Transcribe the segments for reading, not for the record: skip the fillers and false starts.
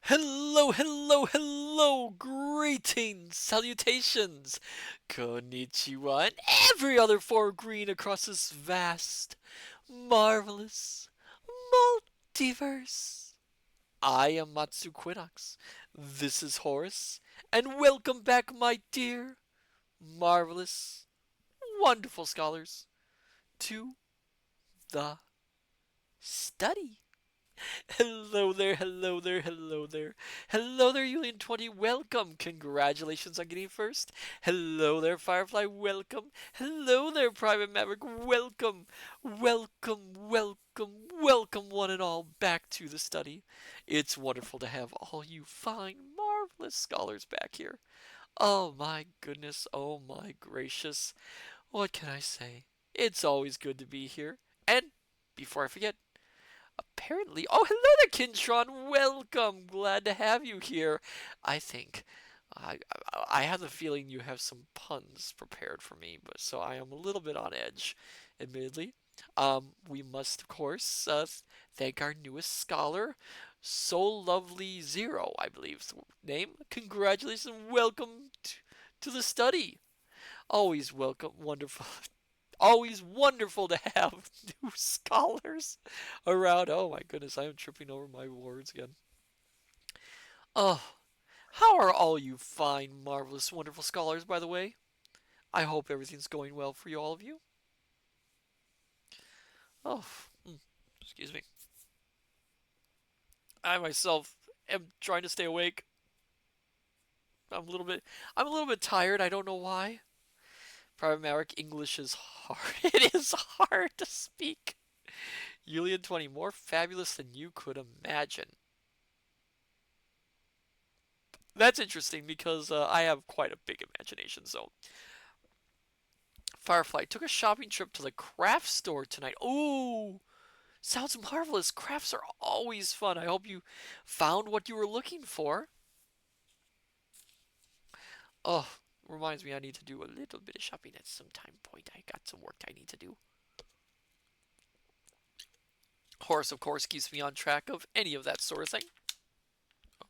Hello, hello, hello! Greetings, salutations, konnichiwa, and every other form of green across this vast, marvelous multiverse. I am Matsu Quinox. This is Horace, and welcome back, my dear, marvelous, wonderful scholars, to the study. Hello there, hello there, hello there. Hello there, Julian 20, welcome. Congratulations on getting first. Hello there, Firefly, welcome. Hello there, Private Maverick, welcome. Welcome, welcome, welcome, one and all, back to the study. It's wonderful to have all you fine, marvelous scholars back here. Oh my goodness, oh my gracious. What can I say? It's always good to be here. And before I forget, apparently. Oh, hello there, Kintron. Welcome. Glad to have you here. I think I have the feeling you have some puns prepared for me, but so I am a little bit on edge, admittedly. We must, of course, thank our newest scholar, So Lovely Zero, I believe is the name. Congratulations, welcome to the study. Always welcome, wonderful always wonderful to have new scholars around. Oh my goodness, I am tripping over my words again. Oh, how are all you fine, marvelous, wonderful scholars, by the way? I hope everything's going well for you, all of you. Oh, excuse me. I myself am trying to stay awake. I'm a little bit tired. I don't know why. Primaric English is hard. It is hard to speak. Julian 20, more fabulous than you could imagine. That's interesting because I have quite a big imagination. So, Firefly took a shopping trip to the craft store tonight. Ooh, sounds marvelous. Crafts are always fun. I hope you found what you were looking for. Oh, reminds me I need to do a little bit of shopping at some time point. I got some work I need to do. Horace, of course, keeps me on track of any of that sort of thing. I'm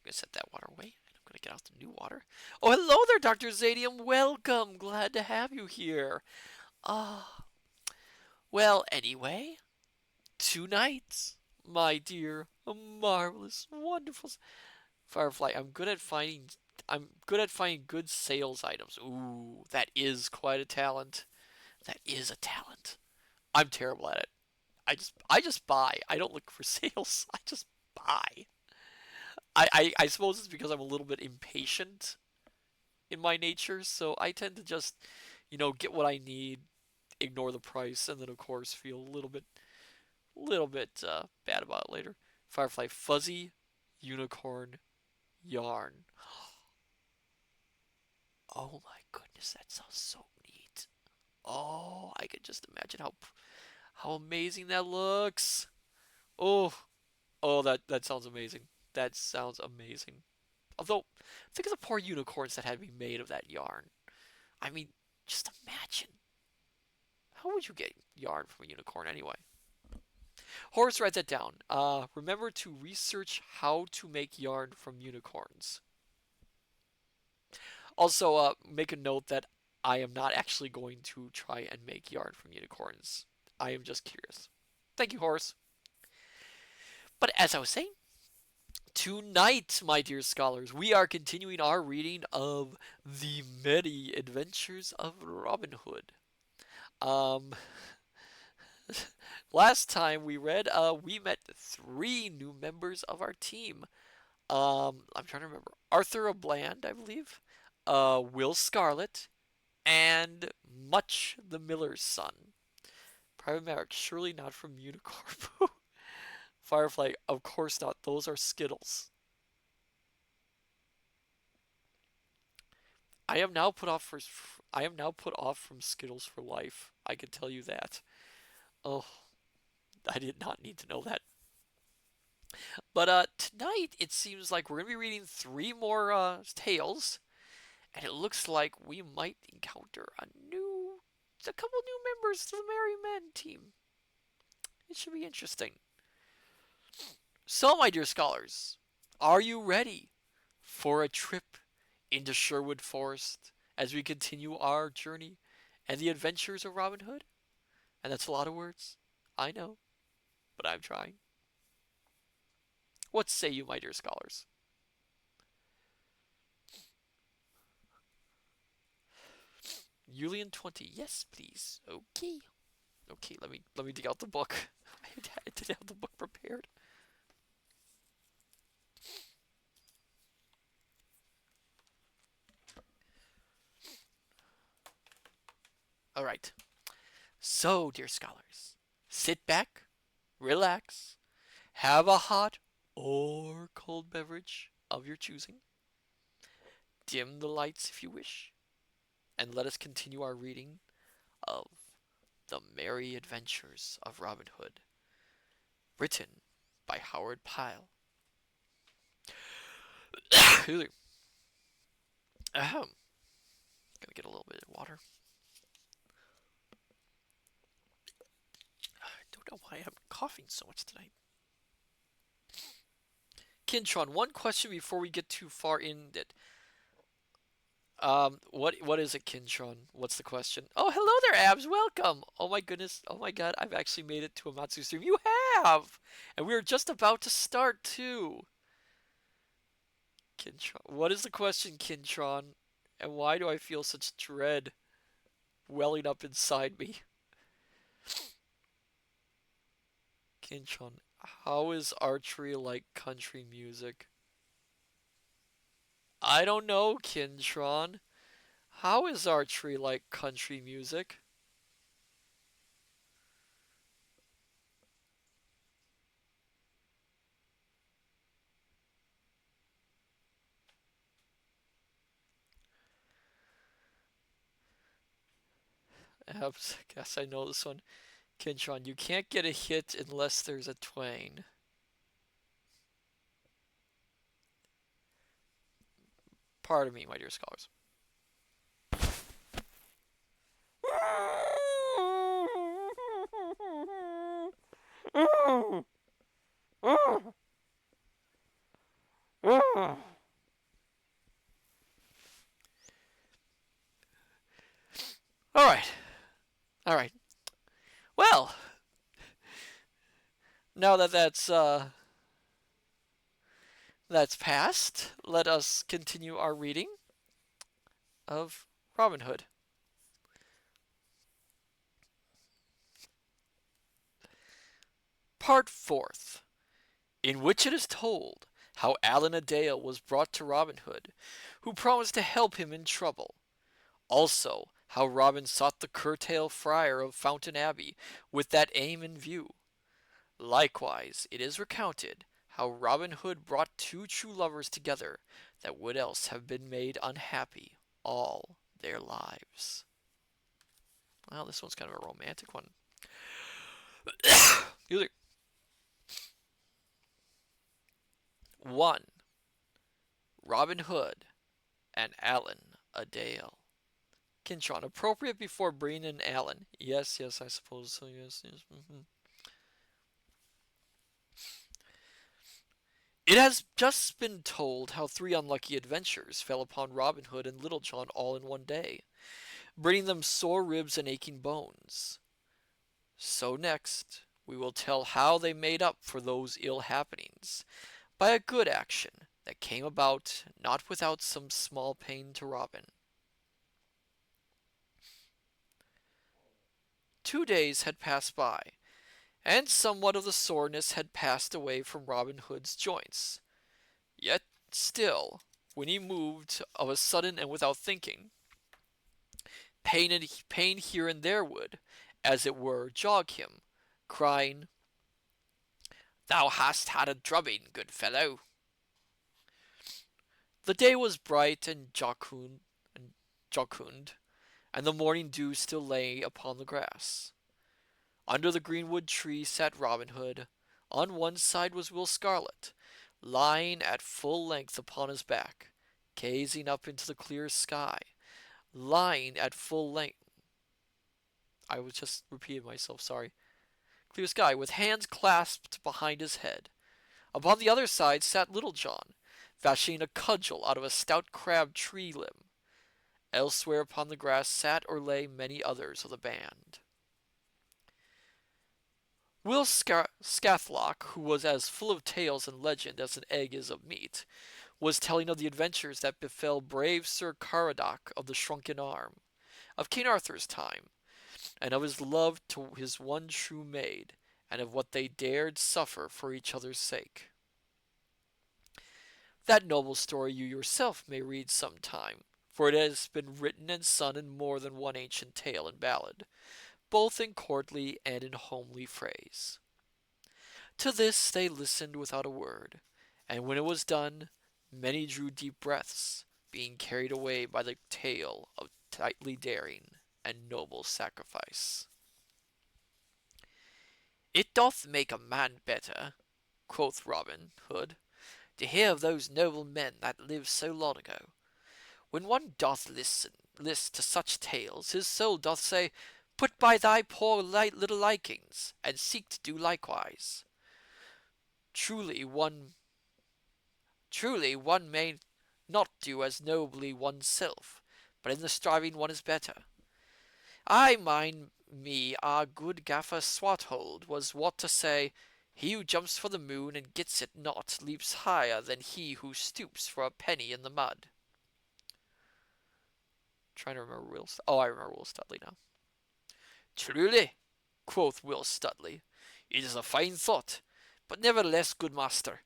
gonna set that water away. I'm gonna get out the new water. Oh, hello there, Dr. Zadium. Welcome. Glad to have you here. Ah, well, anyway, tonight, my dear, marvelous, wonderful Firefly, I'm good at finding good sales items. Ooh, that is quite a talent. That is a talent. I'm terrible at it. I just buy. I don't look for sales. I just buy. I suppose it's because I'm a little bit impatient in my nature, so I tend to just, get what I need, ignore the price, and then of course feel a little bit bad about it later. Firefly fuzzy unicorn yarn. Oh my goodness, that sounds so neat. Oh, I can just imagine how amazing that looks. Oh, oh, that sounds amazing. That sounds amazing. Although, think of the poor unicorns that had to be made of that yarn. I mean, just imagine. How would you get yarn from a unicorn anyway? Horace, write that down. Remember to research how to make yarn from unicorns. Also, make a note that I am not actually going to try and make yarn from unicorns. I am just curious. Thank you, Horace. But as I was saying, tonight, my dear scholars, we are continuing our reading of The Many Adventures of Robin Hood. Um, last time we read, we met three new members of our team. I'm trying to remember. Arthur Bland, I believe. Will Scarlet, and Much the Miller's son. Private Merrick, surely not from Unicorn. Firefly, of course not. Those are Skittles. I am now put off for. I am now put off from Skittles for life. I can tell you that. Oh, I did not need to know that. But tonight it seems like we're gonna be reading three more tales, and it looks like we might encounter a couple new members to the Merry Men team. It should be interesting. So, my dear scholars, are you ready for a trip into Sherwood Forest as we continue our journey and the adventures of Robin Hood? And that's a lot of words. I know, but I'm trying. What say you, my dear scholars? Julian 20, yes, please. Okay. Okay, let me dig out the book. I didn't have the book prepared. All right. So, dear scholars, sit back, relax, have a hot or cold beverage of your choosing, dim the lights if you wish, and let us continue our reading of The Merry Adventures of Robin Hood, written by Howard Pyle. Ahem. Gonna get a little bit of water. I don't know why I'm coughing so much tonight. Kintron, one question before we get too far in it. what is it, Kintron? What's the question? Oh, hello there, Abs. Welcome. Oh my goodness. Oh my God. I've actually made it to a Matsu stream. You have, and we are just about to start too. Kintron, what is the question, Kintron? And why do I feel such dread welling up inside me? Kintron, how is archery like country music? I don't know, Kintron. How is archery like country music? Abs, guess I know this one. Kintron, you can't get a hit unless there's a twang. Pardon me, my dear scholars. All right, all right. Well, now that that's passed, let us continue our reading of Robin Hood. Part Fourth, in which it is told how Alan a Dale was brought to Robin Hood, who promised to help him in trouble. Also, how Robin sought the curtail friar of Fountain Abbey with that aim in view. Likewise, it is recounted how Robin Hood brought two true lovers together that would else have been made unhappy all their lives. Well, this one's kind of a romantic one. 1. Robin Hood and Alan a Dale. Kintron, appropriate before Breen and Alan. Yes, yes, I suppose so. Yes, yes. It has just been told how three unlucky adventures fell upon Robin Hood and Little John all in one day, bringing them sore ribs and aching bones. So next, we will tell how they made up for those ill happenings by a good action that came about not without some small pain to Robin. 2 days had passed by, and somewhat of the soreness had passed away from Robin Hood's joints. Yet still, when he moved of a sudden and without thinking, pain here and there would, as it were, jog him, crying, "Thou hast had a drubbing, good fellow." The day was bright and jocund, and the morning dew still lay upon the grass. Under the greenwood tree sat Robin Hood. On one side was Will Scarlet, lying at full length upon his back, gazing up into the clear sky, lying at full length. I was just repeating myself, sorry. Clear sky, with hands clasped behind his head. Upon the other side sat Little John, fashioning a cudgel out of a stout crab tree limb. Elsewhere upon the grass sat or lay many others of the band. Will Scathlock, who was as full of tales and legend as an egg is of meat, was telling of the adventures that befell brave Sir Caradoc of the Shrunken Arm, of King Arthur's time, and of his love to his one true maid, and of what they dared suffer for each other's sake. That noble story you yourself may read some time, for it has been written and sung in more than one ancient tale and ballad, both in courtly and in homely phrase. To this they listened without a word, and when it was done, many drew deep breaths, being carried away by the tale of knightly daring and noble sacrifice. "It doth make a man better," quoth Robin Hood, "to hear of those noble men that lived so long ago. When one doth list to such tales, his soul doth say, Put by thy poor little likings, and seek to do likewise. Truly one may not do as nobly oneself, but in the striving one is better. I mind me our good gaffer Swathold was wont to say, He who jumps for the moon and gets it not leaps higher than he who stoops for a penny in the mud." Trying to remember Will. I remember Will Studley now. "Truly," quoth Will Studley, "it is a fine thought, but nevertheless, good master,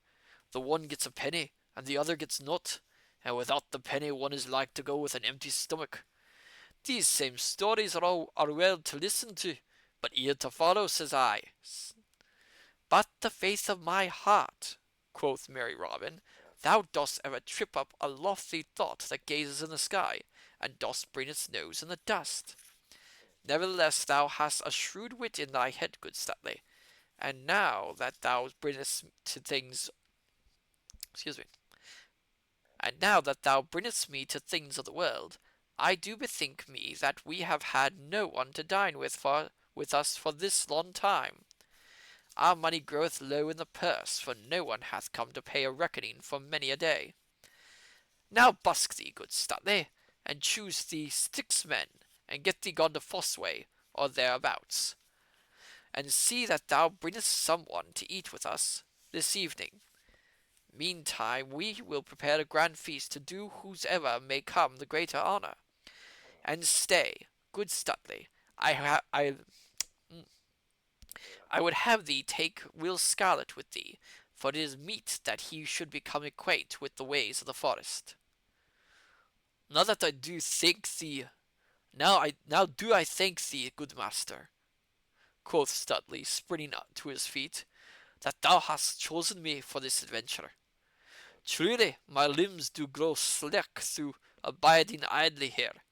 the one gets a penny, and the other gets nought, and without the penny one is like to go with an empty stomach. These same stories are well to listen to, but ear to follow, says I." "But the faith of my heart," quoth merry Robin, "thou dost ever trip up a lofty thought that gazes in the sky, and dost bring its nose in the dust. Nevertheless, thou hast a shrewd wit in thy head, good Stuteley, and now that thou bringest to things, excuse me, and now that thou bringest me to things of the world, I do bethink me that we have had no one to dine with us for this long time. Our money groweth low in the purse, for no one hath come to pay a reckoning for many a day. Now busk thee, good Stuteley, and choose thee 6 men, and get thee gone to Fossway, or thereabouts, and see that thou bringest some one to eat with us this evening. Meantime we will prepare a grand feast to do whosoever may come the greater honour. And stay, good Stuteley, I would have thee take Will Scarlet with thee, for it is meet that he should become acquaint with the ways of the forest." "Now that I do thank thee, now do I thank thee, good master," quoth Stuteley, springing up to his feet, "that thou hast chosen me for this adventure. Truly, my limbs do grow slack through abiding idly here.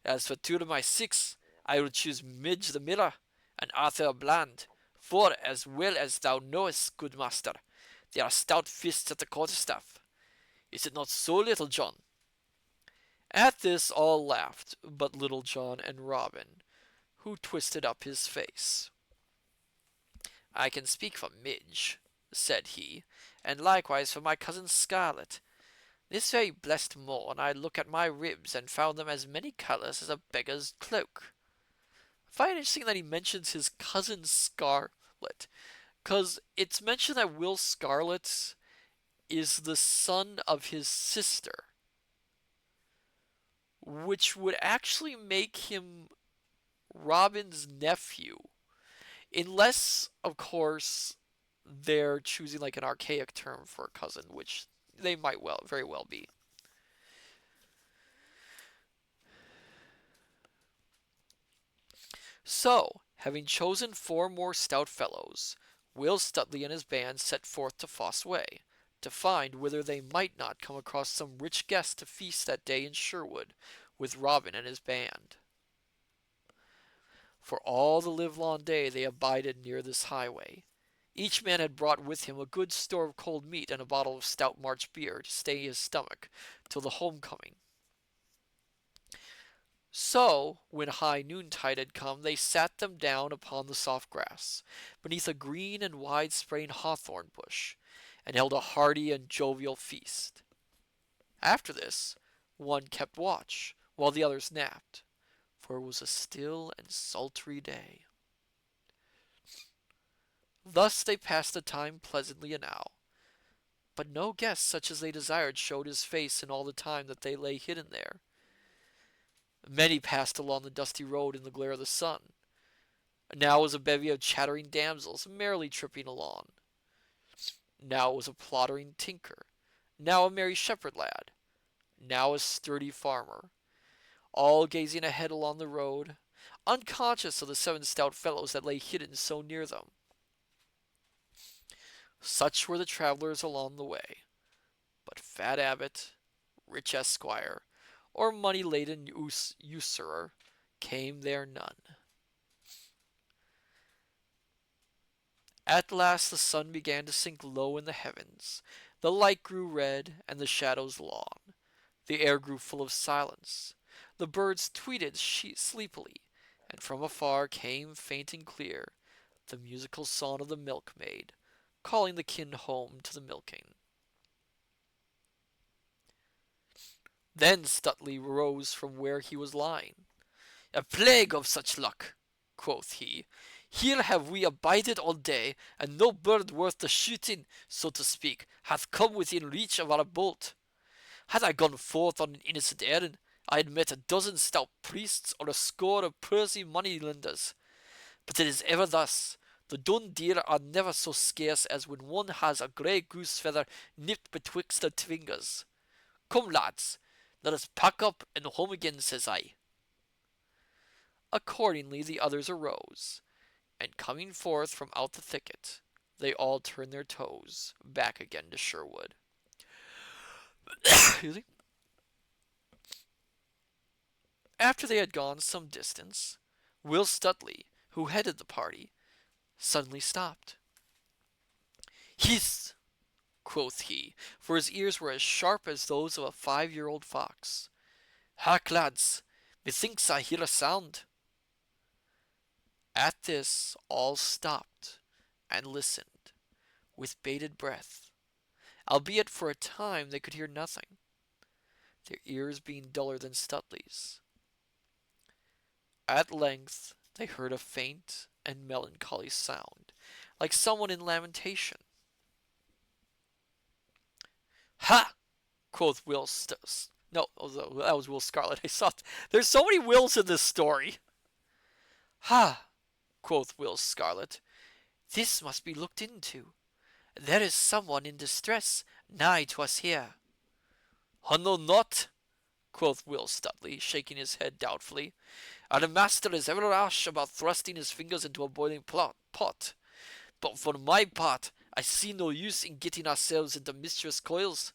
As for 2 of my 6, I will choose Midge the Miller and Arthur a Bland, for, as well as thou knowest, good master, they are stout fists at the quarterstaff. Is it not so, Little John?" At this all laughed, but Little John and Robin, who twisted up his face. "I can speak for Midge," said he, "and likewise for my cousin Scarlet. This very blessed morn I looked at my ribs and found them as many colours as a beggar's cloak." I find it interesting that he mentions his cousin Scarlet, because it's mentioned that Will Scarlet is the son of his sister, which would actually make him Robin's nephew, unless, of course, they're choosing like an archaic term for a cousin, which they might very well be. So, having chosen 4 more stout fellows, Will Stuteley and his band set forth to Foss Way, to find whether they might not come across some rich guest to feast that day in Sherwood with Robin and his band. For all the livelong day they abided near this highway. Each man had brought with him a good store of cold meat and a bottle of stout March beer to stay his stomach till the homecoming. So, when high noontide had come, they sat them down upon the soft grass, beneath a green and wide-spreading hawthorn bush, and held a hearty and jovial feast. After this, one kept watch, while the others napped, for it was a still and sultry day. Thus they passed the time pleasantly enow, but no guest such as they desired showed his face in all the time that they lay hidden there. Many passed along the dusty road in the glare of the sun. Now was a bevy of chattering damsels merrily tripping along. Now was a plottering tinker, now a merry shepherd lad, now a sturdy farmer, all gazing ahead along the road, unconscious of the 7 stout fellows that lay hidden so near them. Such were the travelers along the way, but fat abbot, rich esquire, or money-laden usurer came there none. At last the sun began to sink low in the heavens, the light grew red, and the shadows long. The air grew full of silence. The birds tweeted sleepily, and from afar came faint and clear the musical song of the milkmaid, calling the kin home to the milking. Then Stuteley rose from where he was lying. "A plague of such luck!" quoth he. "Here have we abided all day, and no bird worth the shooting, so to speak, hath come within reach of our bolt. Had I gone forth on an innocent errand, I had met a dozen stout priests or a score of pursy money-lenders. But it is ever thus. The dun deer are never so scarce as when one has a grey goose feather nipped betwixt her fingers. Come, lads, let us pack up and home again, says I." Accordingly the others arose, and coming forth from out the thicket, they all turned their toes back again to Sherwood. After they had gone some distance, Will Stuteley, who headed the party, suddenly stopped. "Hist!" quoth he, for his ears were as sharp as those of a 5-year-old fox. "Hark, lads, methinks I hear a sound." At this all stopped and listened, with bated breath, albeit for a time they could hear nothing, their ears being duller than Stuteley's. At length they heard a faint and melancholy sound, like someone in lamentation. "Ha!" quoth Will No, that was Will Scarlet. I saw there's so many Wills in this story. "Ha!" quoth Will Scarlet. "This must be looked into. There is someone in distress nigh to us here." "I know not," quoth Will Stuteley, shaking his head doubtfully. "Our master is ever rash about thrusting his fingers into a boiling pot. But for my part, I see no use in getting ourselves into mischievous coils.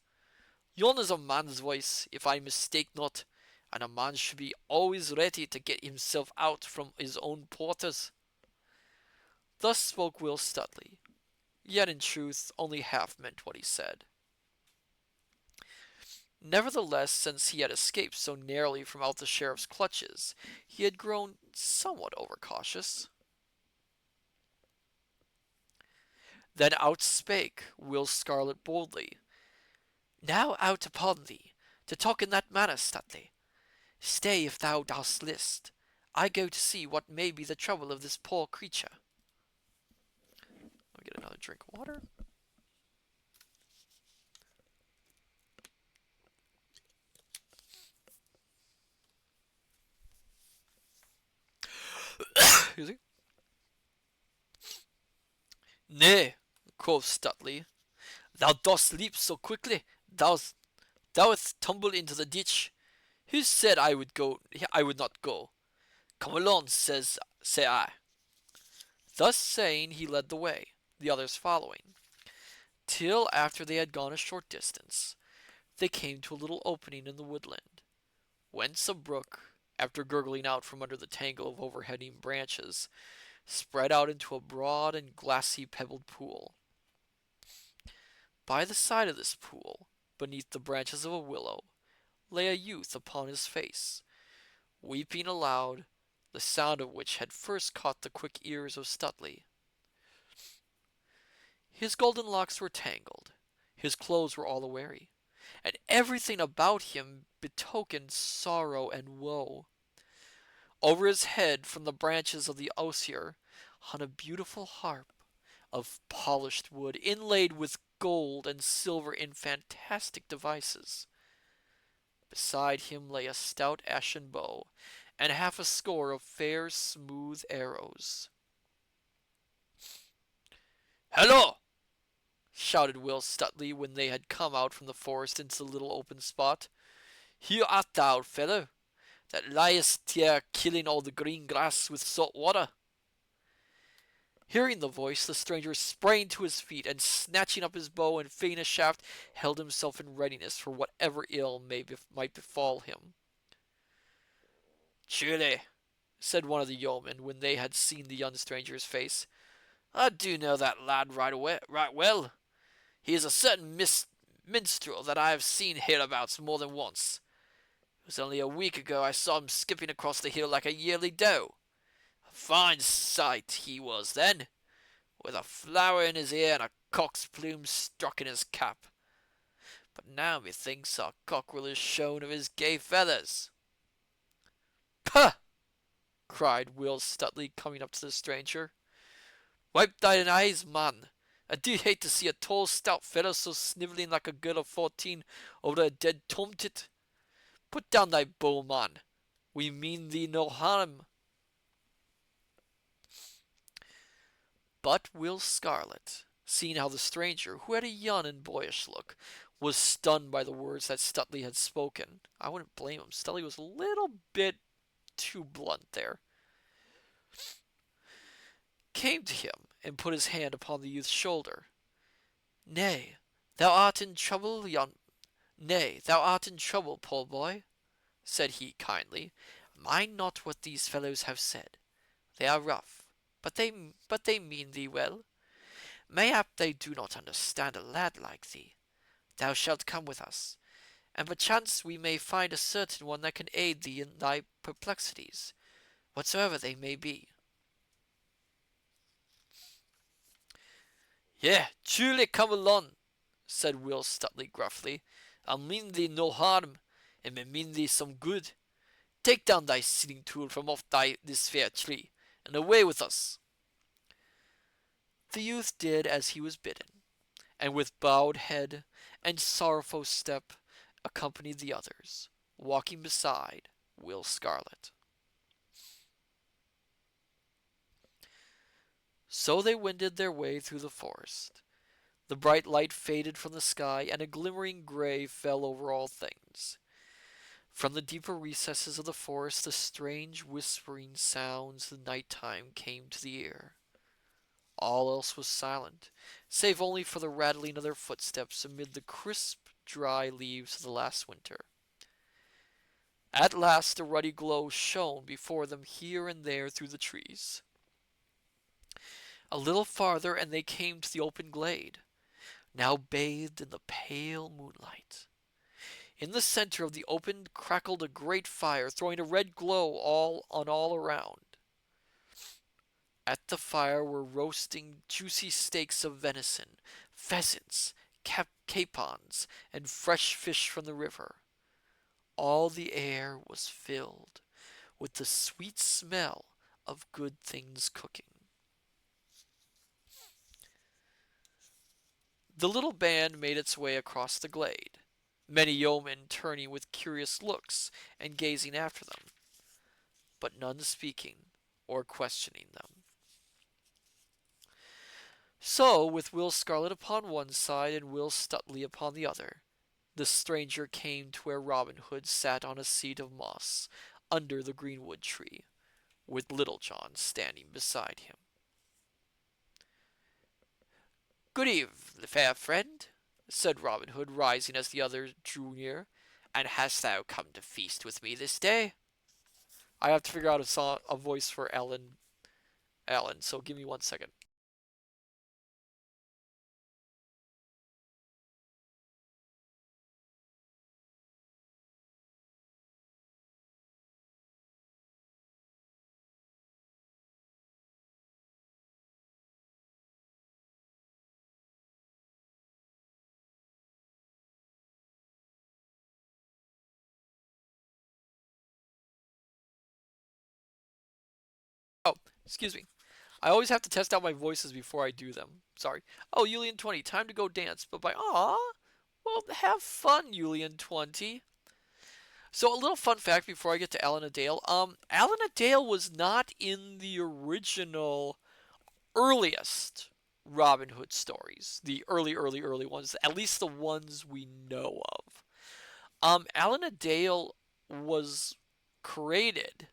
Yon is a man's voice, if I mistake not, and a man should be always ready to get himself out from his own porters." Thus spoke Will Stuteley, yet in truth only half meant what he said. Nevertheless, since he had escaped so narrowly from out the sheriff's clutches, he had grown somewhat overcautious. Then out spake Will Scarlet boldly. "Now out upon thee, to talk in that manner, Stuteley. Stay if thou dost list. I go to see what may be the trouble of this poor creature." I'll get another drink of water. Excuse me. "Nay," quoth Stuteley, "thou dost leap so quickly, thou'st tumbled into the ditch. Who said I would not go? Come along, say I." Thus saying, he led the way, the others following, till after they had gone a short distance, they came to a little opening in the woodland, whence a brook, after gurgling out from under the tangle of overhanging branches, spread out into a broad and glassy pebbled pool. By the side of this pool, beneath the branches of a willow, lay a youth upon his face, weeping aloud, the sound of which had first caught the quick ears of Stuteley. His golden locks were tangled, His clothes were all a-weary, and everything about him betokened sorrow and woe. Over his head, from the branches of the osier, hung a beautiful harp of polished wood, inlaid with gold and silver in fantastic devices. Beside him lay a stout ashen bow, and half a score of fair, smooth arrows. "Hello!" shouted Will Stuteley when they had come out from the forest into the little open spot. "Here art thou, fellow, that liest here killing all the green grass with salt water." Hearing the voice, the stranger sprang to his feet, and snatching up his bow and fitting a shaft, held himself in readiness for whatever ill might befall him. "Truly," said one of the yeomen, when they had seen the young stranger's face, "I do know that lad right well. He is a certain minstrel that I have seen hereabouts more than once. It was only a week ago I saw him skipping across the hill like a yearly doe. A fine sight he was then, with a flower in his ear and a cock's plume stuck in his cap. But now methinks our cockerel is shorn of his gay feathers." "Pah!" cried Will Stuteley, coming up to the stranger. "Wipe thine eyes, man. I do hate to see a tall, stout fellow so snivelling like a girl of 14 over a dead tomtit. Put down thy bow, man. We mean thee no harm." But Will Scarlet, seeing how the stranger, who had a young and boyish look, was stunned by the words that Stuteley had spoken, I wouldn't blame him. Stuteley was a little bit too blunt there, came to him and put his hand upon the youth's shoulder. "Nay, thou art in trouble, poor boy," said he kindly. "Mind not what these fellows have said. They are rough, but they mean thee well. Mayhap they do not understand a lad like thee. Thou shalt come with us, and perchance we may find a certain one that can aid thee in thy perplexities, whatsoever they may be." "Yea, truly come along," said Will Stuteley gruffly. "I'll mean thee no harm, and may mean thee some good. Take down thy sitting tool from off this fair tree, and away with us." The youth did as he was bidden, and with bowed head and sorrowful step accompanied the others, walking beside Will Scarlet. So they wended their way through the forest. The bright light faded from the sky, and a glimmering gray fell over all things. From the deeper recesses of the forest the strange whispering sounds of the night time came to the ear. All else was silent, save only for the rattling of their footsteps amid the crisp, dry leaves of the last winter. At last a ruddy glow shone before them here and there through the trees. A little farther and they came to the open glade, now bathed in the pale moonlight. In the center of the open crackled a great fire, throwing a red glow all around. At the fire were roasting juicy steaks of venison, pheasants, capons, and fresh fish from the river. All the air was filled with the sweet smell of good things cooking. The little band made its way across the glade, many yeomen turning with curious looks and gazing after them, but none speaking or questioning them. So, with Will Scarlet upon one side and Will Stuteley upon the other, the stranger came to where Robin Hood sat on a seat of moss under the greenwood tree, with Little John standing beside him. "Good eve, fair friend," said Robin Hood, rising as the other drew near. "And hast thou come to feast with me this day?" I have to figure out a voice for Alan, so give me 1 second. Excuse me. I always have to test out my voices before I do them. Sorry. Oh, Yulian 20, time to go dance. But by aw, well, have fun, Yulian 20. So a little fun fact before I get to Alan Dale. Alan Dale was not in the original earliest Robin Hood stories. The early ones. At least the ones we know of. Alan Dale was created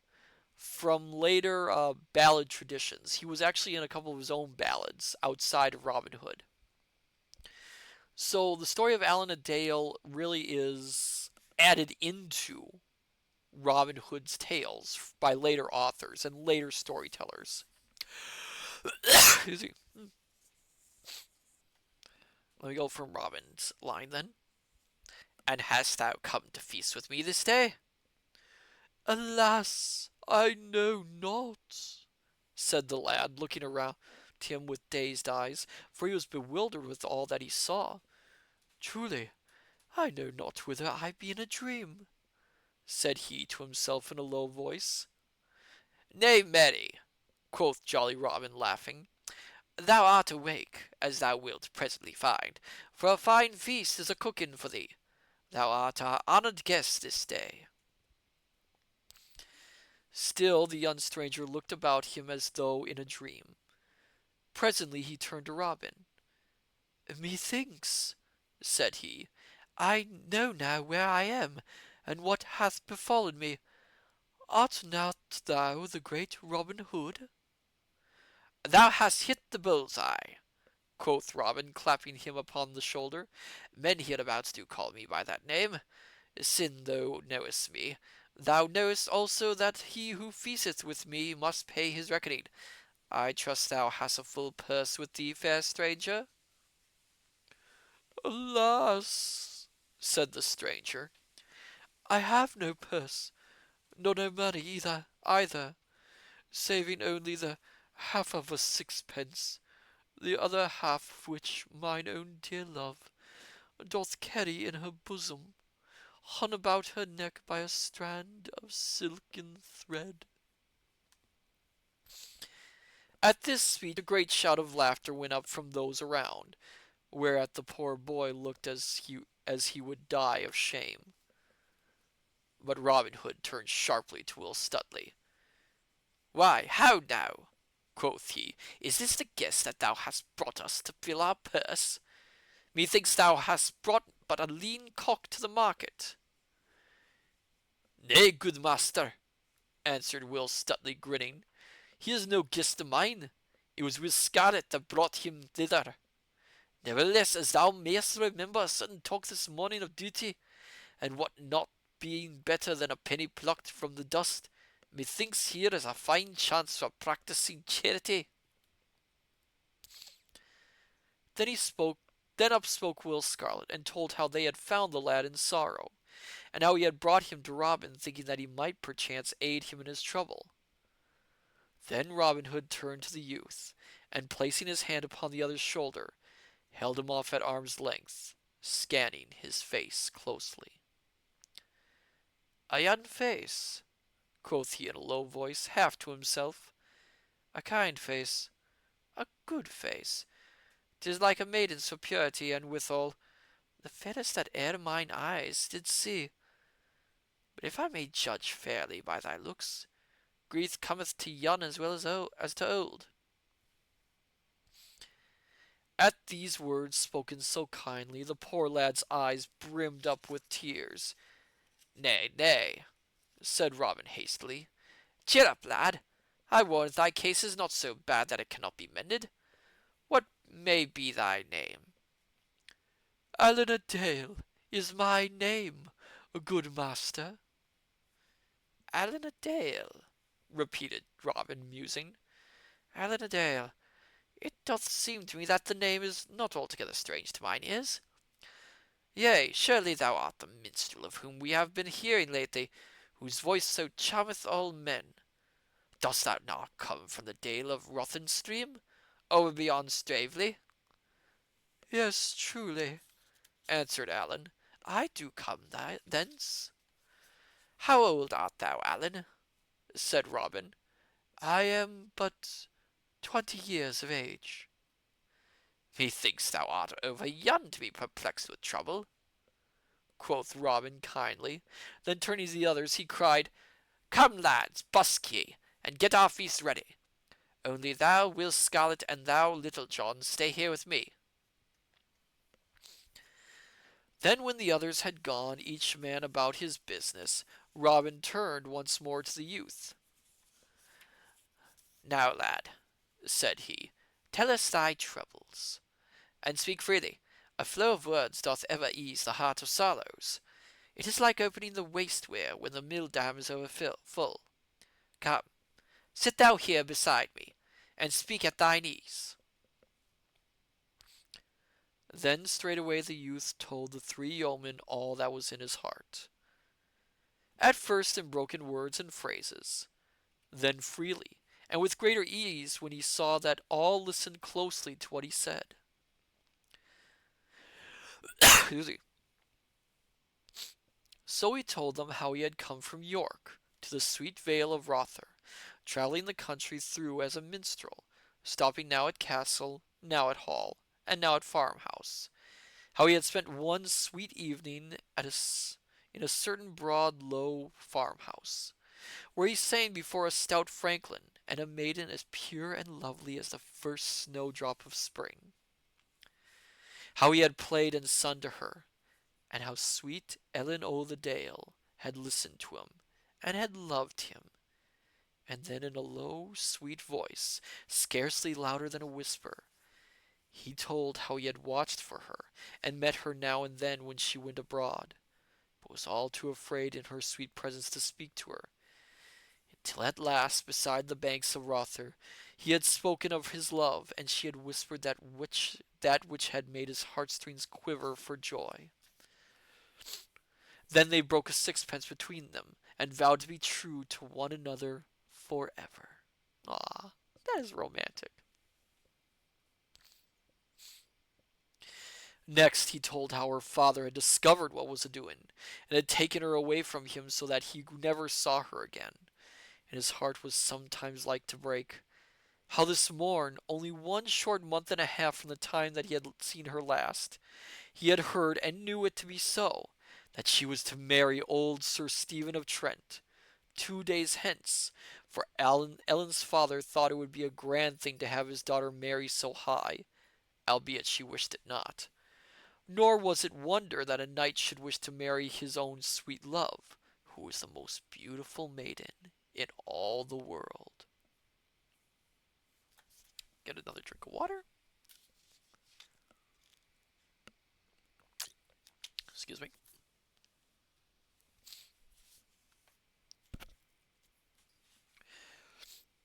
from later ballad traditions. He was actually in a couple of his own ballads outside of Robin Hood. So the story of Alan a Dale really is added into Robin Hood's tales by later authors and later storytellers. Excuse me. Let me go from Robin's line then. And hast thou come to feast with me this day? Alas, I know not, said the lad, looking around him with dazed eyes, for he was bewildered with all that he saw. Truly, I know not whither I be in a dream, said he to himself in a low voice. Nay, Mary, quoth jolly Robin, laughing, thou art awake, as thou wilt presently find, for a fine feast is a cooking for thee. Thou art our honoured guest this day. Still the young stranger looked about him as though in a dream. Presently he turned to Robin. Methinks, said he, I know now where I am, and what hath befallen me. Art not thou the great Robin Hood? Thou hast hit the bull's-eye, quoth Robin, clapping him upon the shoulder. Men hereabouts do call me by that name. Sin thou knowest me, thou knowest also that he who feasteth with me must pay his reckoning. I trust thou hast a full purse with thee, fair stranger? Alas, said the stranger, I have no purse, nor no money either, saving only the half of a sixpence, the other half of which mine own dear love doth carry in her bosom, hung about her neck by a strand of silken thread. At this speech a great shout of laughter went up from those around, whereat the poor boy looked as he would die of shame. But Robin Hood turned sharply to Will Stuteley. Why, how now, quoth he, is this the guest that thou hast brought us to fill our purse? Methinks thou hast brought but a lean cock to the market. Nay, good master, answered Will Stuteley, grinning, he is no guest of mine. It was Will Scarlet that brought him thither. Nevertheless, as thou mayest remember a certain talk this morning of duty, and what not being better than a penny plucked from the dust, methinks here is a fine chance for practising charity. Then up spoke Will Scarlet, and told how they had found the lad in sorrow, and how he had brought him to Robin, thinking that he might perchance aid him in his trouble. Then Robin Hood turned to the youth, and placing his hand upon the other's shoulder, held him off at arm's length, scanning his face closely. A young face, quoth he in a low voice, half to himself. A kind face, a good face. 'Tis like a maiden's for purity, and withal the fairest that e'er mine eyes did see. But if I may judge fairly by thy looks, grief cometh to young as well as to old. At these words, spoken so kindly, the poor lad's eyes brimmed up with tears. Nay, nay, said Robin hastily. Cheer up, lad. I warrant thy case is not so bad that it cannot be mended. What may be thy name? Alan a Dale is my name, good master. Alan a Dale, repeated Robin, musing. Alan a Dale. It doth seem to me that the name is not altogether strange to mine ears. Yea, surely thou art the minstrel of whom we have been hearing lately, whose voice so charmeth all men. Dost thou not come from the dale of Rothenstream, over beyond Stavely? Yes, truly, answered Allan, I do come thence. How old art thou, Allan? said Robin. I am but 20 years of age. Methinks thou art over young to be perplexed with trouble, quoth Robin kindly. Then turning to the others, he cried, Come, lads, busk ye, and get our feast ready. Only thou, Will Scarlet, and thou, Little John, stay here with me. Then when the others had gone, each man about his business, Robin turned once more to the youth. Now, lad, said he, tell us thy troubles, and speak freely. A flow of words doth ever ease the heart of sorrows. It is like opening the waste weir when the mill dam is full. Come, sit thou here beside me, and speak at thine ease. Then straightway the youth told the three yeomen all that was in his heart. At first in broken words and phrases, then freely, and with greater ease when he saw that all listened closely to what he said. So he told them how he had come from York to the sweet vale of Rother, travelling the country through as a minstrel, stopping now at castle, now at hall, and now at farmhouse. How he had spent one sweet evening in a certain broad, low farmhouse, where he sang before a stout franklin and a maiden as pure and lovely as the first snowdrop of spring. How he had played and sung to her, and how sweet Ellen o' the Dale had listened to him and had loved him. And then in a low, sweet voice, scarcely louder than a whisper, he told how he had watched for her and met her now and then when she went abroad, but was all too afraid in her sweet presence to speak to her, till at last, beside the banks of Rother, he had spoken of his love, and she had whispered that which had made his heartstrings quiver for joy. Then they broke a sixpence between them, and vowed to be true to one another forever. Ah, that is romantic. Next he told how her father had discovered what was a doing, and had taken her away from him so that he never saw her again, and his heart was sometimes like to break. How this morn, only one short month and a half from the time that he had seen her last, he had heard and knew it to be so, that she was to marry old Sir Stephen of Trent 2 days hence, for Ellen's father thought it would be a grand thing to have his daughter marry so high, albeit she wished it not. Nor was it wonder that a knight should wish to marry his own sweet love, who was the most beautiful maiden in all the world. Get another drink of water. Excuse me.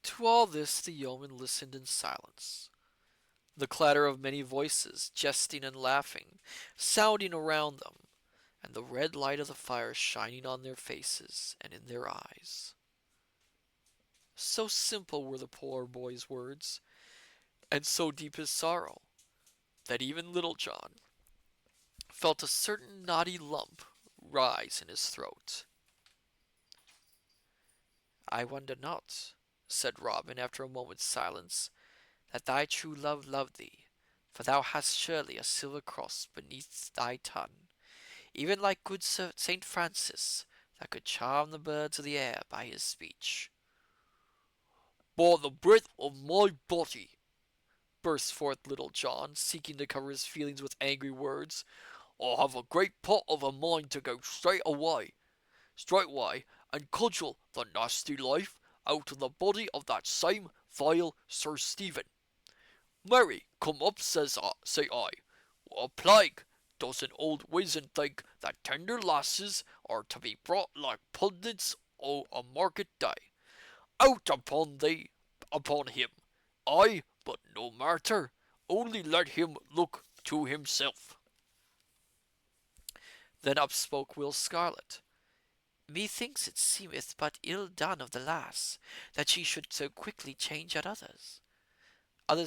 To all this the yeoman listened in silence. The clatter of many voices, jesting and laughing, sounding around them, and the red light of the fire shining on their faces and in their eyes. So simple were the poor boy's words, and so deep his sorrow, that even Little John felt a certain knotty lump rise in his throat. I wonder not, said Robin after a moment's silence, that thy true love loved thee, for thou hast surely a silver cross beneath thy tongue, even like good Saint Francis, that could charm the birds of the air by his speech. By the breath of my body, burst forth Little John, seeking to cover his feelings with angry words, I have a great pot of a mind to go straightway, and cudgel the nasty life out of the body of that same vile Sir Stephen. Marry, come up, say I. What a plague! Does an old wizen think that tender lasses are to be brought like pudnits o' a market day? Out upon thee, upon him! I, but no martyr, only let him look to himself. Then up spoke Will Scarlet. Methinks it seemeth but ill done of the lass, that she should so quickly change at others'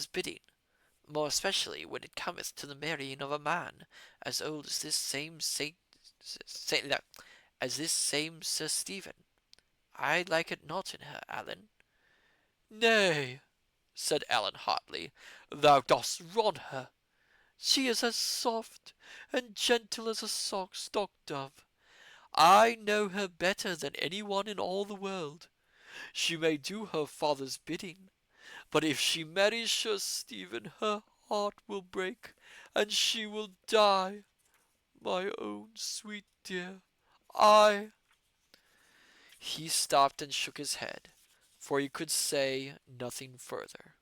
bidding, more especially when it cometh to the marrying of a man as old as this same as this same Sir Stephen. I like it not in her, Allan. Nay, said Allen hotly, thou dost wrong her. She is as soft and gentle as a stock dove. I know her better than any one in all the world. She may do her father's bidding, but if she marries Sir Stephen, her heart will break, and she will die. My own sweet dear, I. He stopped and shook his head, for he could say nothing further.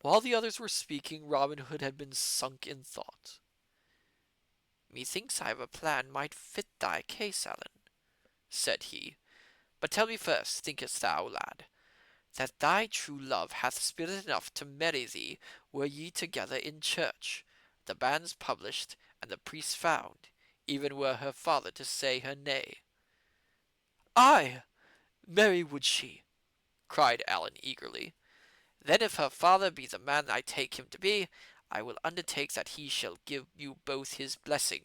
While the others were speaking, Robin Hood had been sunk in thought. Methinks I have a plan might fit thy case, Allan, said he. But tell me first, thinkest thou, lad, that thy true love hath spirit enough to marry thee were ye together in church, the banns published, and the priest found, even were her father to say her nay? Ay, marry would she, cried Allan eagerly. Then if her father be the man I take him to be, I will undertake that he shall give you both his blessing,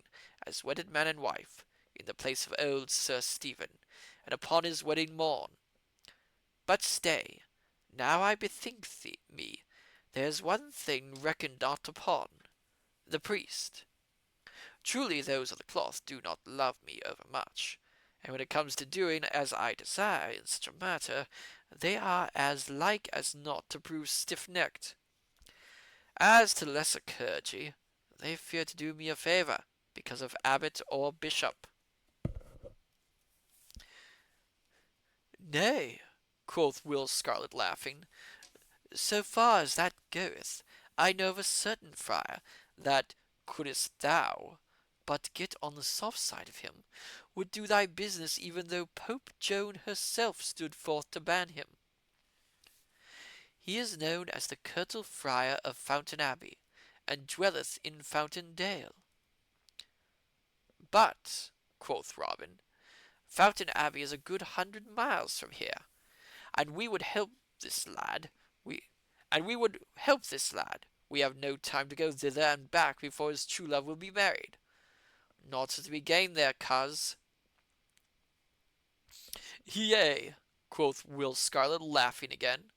as wedded man and wife, in the place of old Sir Stephen, and upon his wedding morn. But stay, now I bethink me, there's one thing reckoned not upon, the priest. Truly those of the cloth do not love me overmuch, and when it comes to doing as I desire in such a matter, they are as like as not to prove stiff-necked. As to lesser clergy, they fear to do me a favour, because of abbot or bishop. Nay, quoth Will Scarlet, laughing, so far as that goeth, I know of a certain friar that, couldst thou but get on the soft side of him, would do thy business even though Pope Joan herself stood forth to ban him. He is known as the Curtal Friar of Fountain Abbey, and dwelleth in Fountain Dale. But, quoth Robin, Fountain Abbey is a good 100 miles from here, and we would help this lad. We have no time to go thither and back before his true love will be married. Naught to be gained there, coz. Yea, quoth Will Scarlet, laughing again.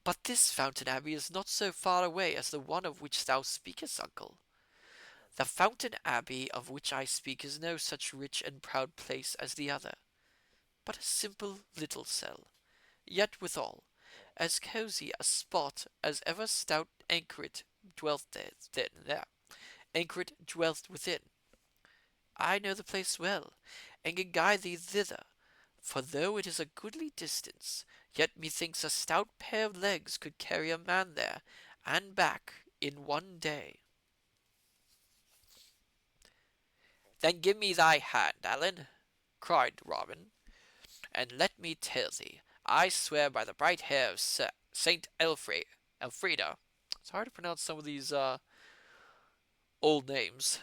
But this Fountain Abbey is not so far away as the one of which thou speakest, uncle. The Fountain Abbey of which I speak is no such rich and proud place as the other, but a simple little cell, yet withal as cosy a spot as ever stout anchoret dwelt within. I know the place well, and can guide thee thither, for though it is a goodly distance, yet methinks a stout pair of legs could carry a man there and back in one day. Then give me thy hand, Allan, cried Robin, and let me tell thee, I swear by the bright hair of Saint Elfrida. It's hard to pronounce some of these old names.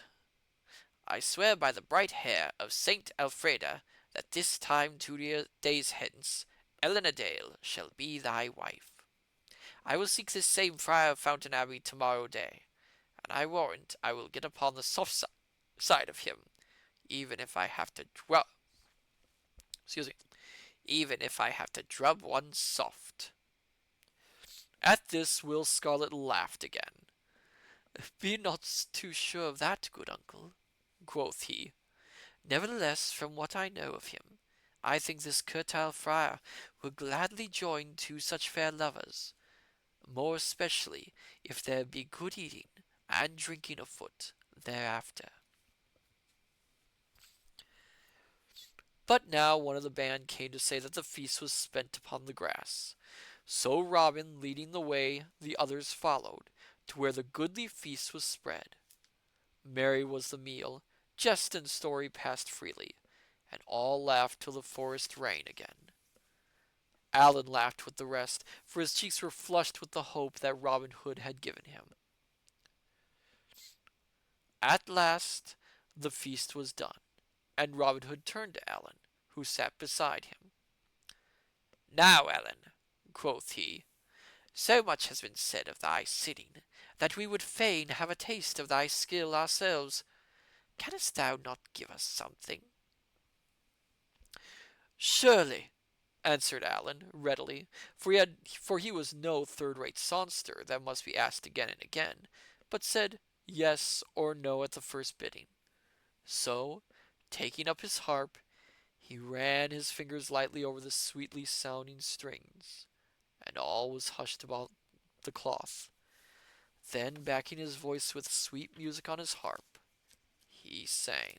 I swear by the bright hair of Saint Elfrida that this time 2 days hence Eleanor Dale shall be thy wife. I will seek this same friar of Fountain Abbey tomorrow day, and I warrant I will get upon the soft side of him, even if I have to even if I have to drub one soft. At this Will Scarlet laughed again. Be not too sure of that, good uncle, quoth he. Nevertheless, from what I know of him, I think this Curtal friar will gladly join two such fair lovers, more especially if there be good eating and drinking afoot thereafter. But now one of the band came to say that the feast was spent upon the grass. So Robin, leading the way, the others followed, to where the goodly feast was spread. Merry was the meal, jest and story passed freely, and all laughed till the forest rang again. Allan laughed with the rest, for his cheeks were flushed with the hope that Robin Hood had given him. At last the feast was done, and Robin Hood turned to Allan, who sat beside him. Now, Allan, quoth he, so much has been said of thy sitting, that we would fain have a taste of thy skill ourselves. Canst thou not give us something? Surely, answered Allan, readily, for he was no third-rate songster that must be asked again and again, but said yes or no at the first bidding. So, taking up his harp, he ran his fingers lightly over the sweetly sounding strings, and all was hushed about the cloth. Then, backing his voice with sweet music on his harp, he sang.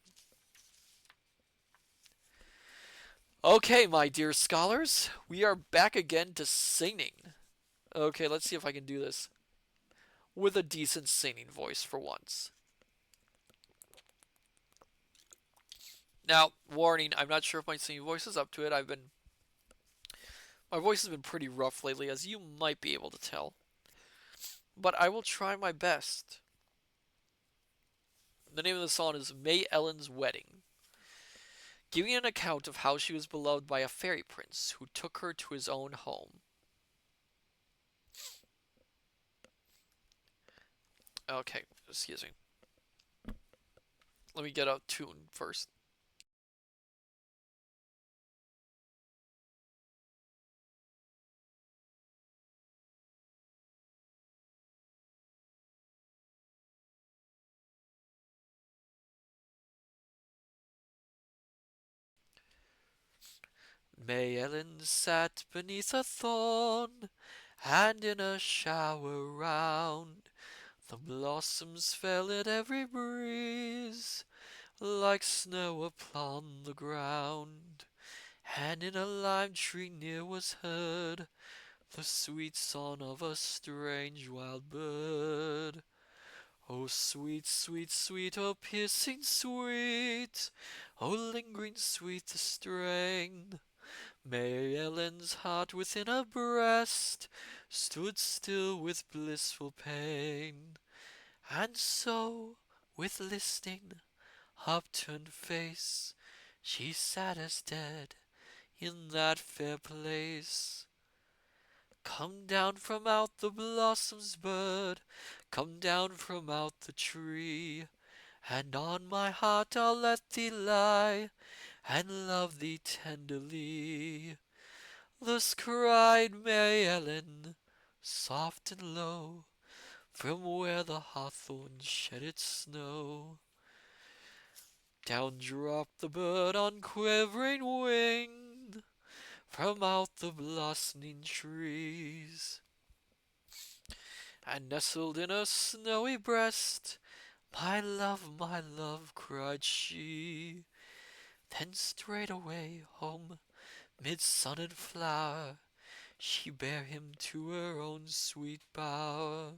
Okay, my dear scholars, we are back again to singing. Okay, let's see if I can do this with a decent singing voice for once. Now, warning, I'm not sure if my singing voice is up to it. My voice has been pretty rough lately, as you might be able to tell. But I will try my best. The name of the song is May Ellen's Wedding, giving an account of how she was beloved by a fairy prince who took her to his own home. Okay, excuse me. Let me get a tune first. May Ellen sat beneath a thorn, and in a shower round the blossoms fell at every breeze, like snow upon the ground. And in a lime tree near was heard the sweet song of a strange wild bird. Oh, sweet, sweet, sweet, oh, piercing sweet, oh, lingering sweet the strain. Mary Ellen's heart within her breast stood still with blissful pain. And so, with listening, upturned face, she sat as dead in that fair place. Come down from out the blossoms, bird, come down from out the tree, and on my heart I'll let thee lie, and love thee tenderly. Thus cried Mary Ellen, soft and low, from where the hawthorn shed its snow. Down dropped the bird on quivering wing, from out the blossoming trees, and nestled in her snowy breast. My love, cried she. Then straightway home, mid sun and flower, she bare him to her own sweet bower.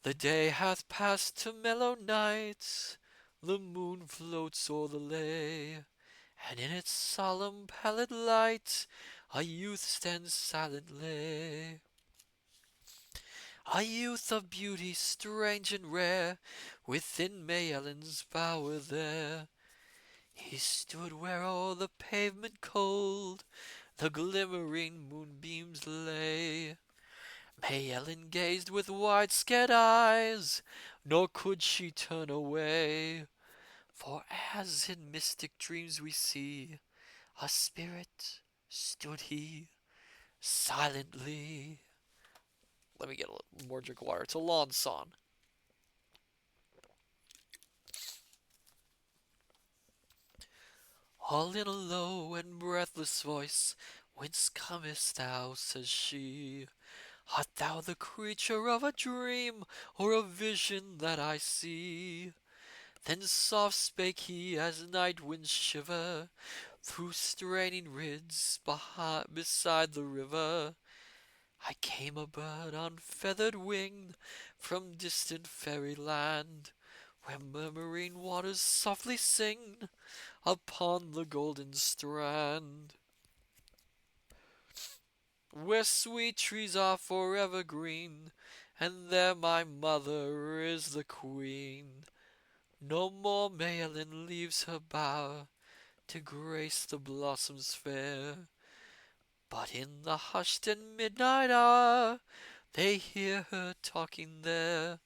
The day hath passed to mellow night, the moon floats o'er the lea, and in its solemn pallid light a youth stands silently. A youth of beauty strange and rare, within May Ellen's bower there. He stood where o'er the pavement cold the glimmering moonbeams lay. May Ellen gazed with wide scared eyes, nor could she turn away. For as in mystic dreams we see, a spirit stood he silently. Let me get a little more drink of water. It's a long song. All in a low and breathless voice, whence comest thou, says she? Art thou the creature of a dream, or a vision that I see? Then soft spake he as night winds shiver through straining ridges beside the river. I came a bird on feathered wing from distant fairyland, where murmuring waters softly sing upon the golden strand, where sweet trees are forever green, and there my mother is the queen. No more May Ellen leaves her bower to grace the blossoms fair, but in the hushed and midnight hour they hear her talking there.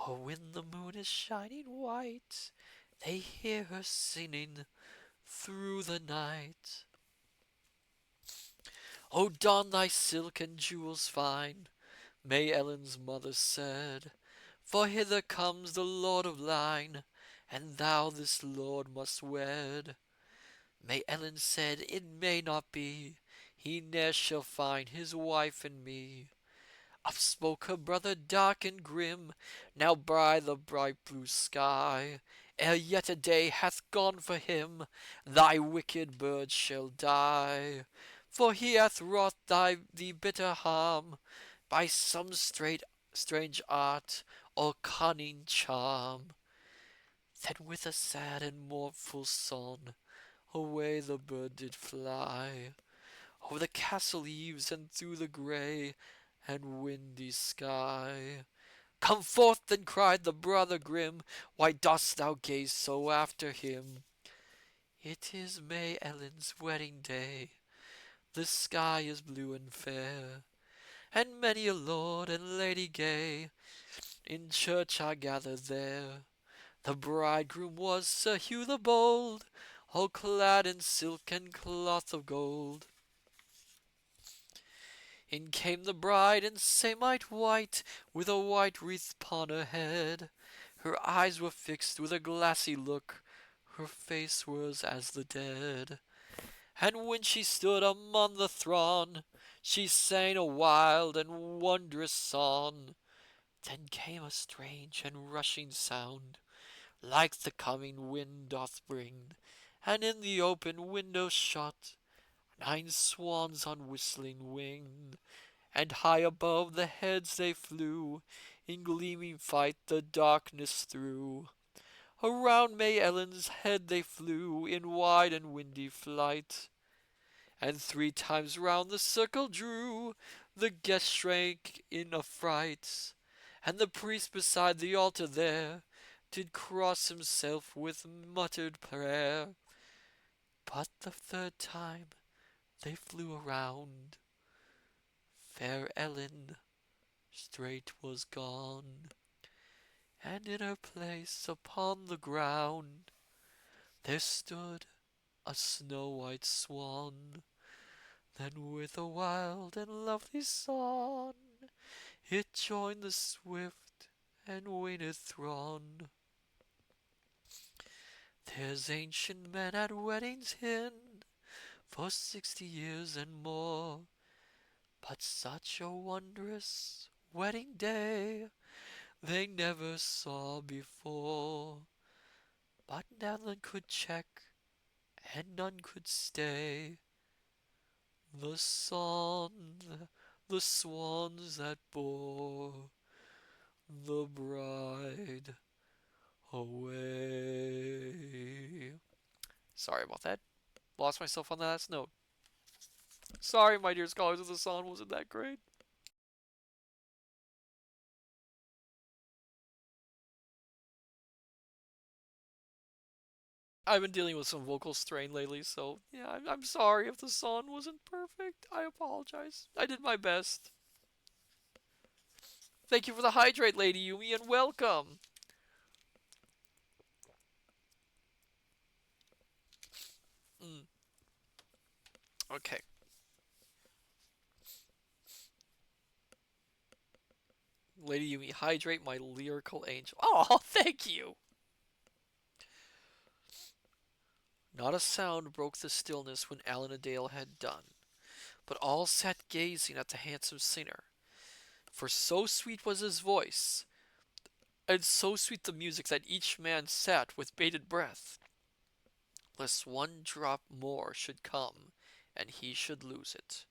Or when the moon is shining white, they hear her singing through the night. O don thy silk and jewels fine, May Ellen's mother said, for hither comes the lord of line, and thou this lord must wed. May Ellen said, it may not be, he ne'er shall find his wife in me. Up spoke her brother dark and grim, now by the bright blue sky, ere yet a day hath gone for him, thy wicked bird shall die. For he hath wrought thee bitter harm, by some strange art or cunning charm. Then with a sad and mournful song, away the bird did fly, over the castle eaves and through the grey and windy sky. Come forth, then cried the brother grim, why dost thou gaze so after him? It is May Ellen's wedding day, the sky is blue and fair, and many a lord and lady gay in church are gathered there. The bridegroom was Sir Hugh the Bold, all clad in silk and cloth of gold. In came the bride in samite white, with a white wreath upon her head. Her eyes were fixed with a glassy look, her face was as the dead. And when she stood among the throng, she sang a wild and wondrous song. Then came a strange and rushing sound, like the coming wind doth bring, and in the open window shut 9 swans on whistling wing, and high above the heads they flew, in gleaming fight the darkness through. Around May Ellen's head they flew, in wide and windy flight, and 3 times round the circle drew. The guests shrank in affright, and the priest beside the altar there did cross himself with muttered prayer. But the 3rd time they flew around, fair Ellen straight was gone, and in her place upon the ground there stood a snow-white swan. Then with a wild and lovely song it joined the swift and winged throng. There's ancient men at weddings hin for 60 years and more, but such a wondrous wedding day they never saw before. But none could check and none could stay the song, the swans that bore the bride away. Sorry about that. Lost myself on the last note. Sorry, my dear scholars, if the song wasn't that great. I've been dealing with some vocal strain lately, so yeah, I'm sorry if the song wasn't perfect. I apologize. I did my best. Thank you for the hydrate, Lady Yumi, and welcome. Mm, okay. Lady Yumi, hydrate my lyrical angel. Oh, thank you. Not a sound broke the stillness when Alan Adale had done, but all sat gazing at the handsome singer. For so sweet was his voice, and so sweet the music, that each man sat with bated breath, lest one drop more should come, and he should lose it.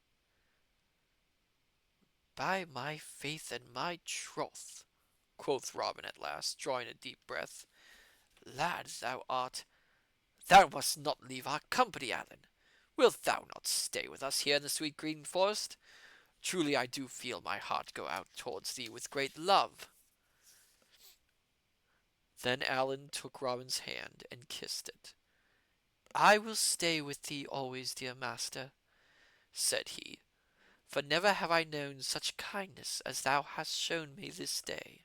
By my faith and my troth, quoth Robin at last, drawing a deep breath, lad, thou must not leave our company, Allan. Wilt thou not stay with us here in the sweet green forest? Truly I do feel my heart go out towards thee with great love. Then Allan took Robin's hand and kissed it. I will stay with thee always, dear master, said he, for never have I known such kindness as thou hast shown me this day.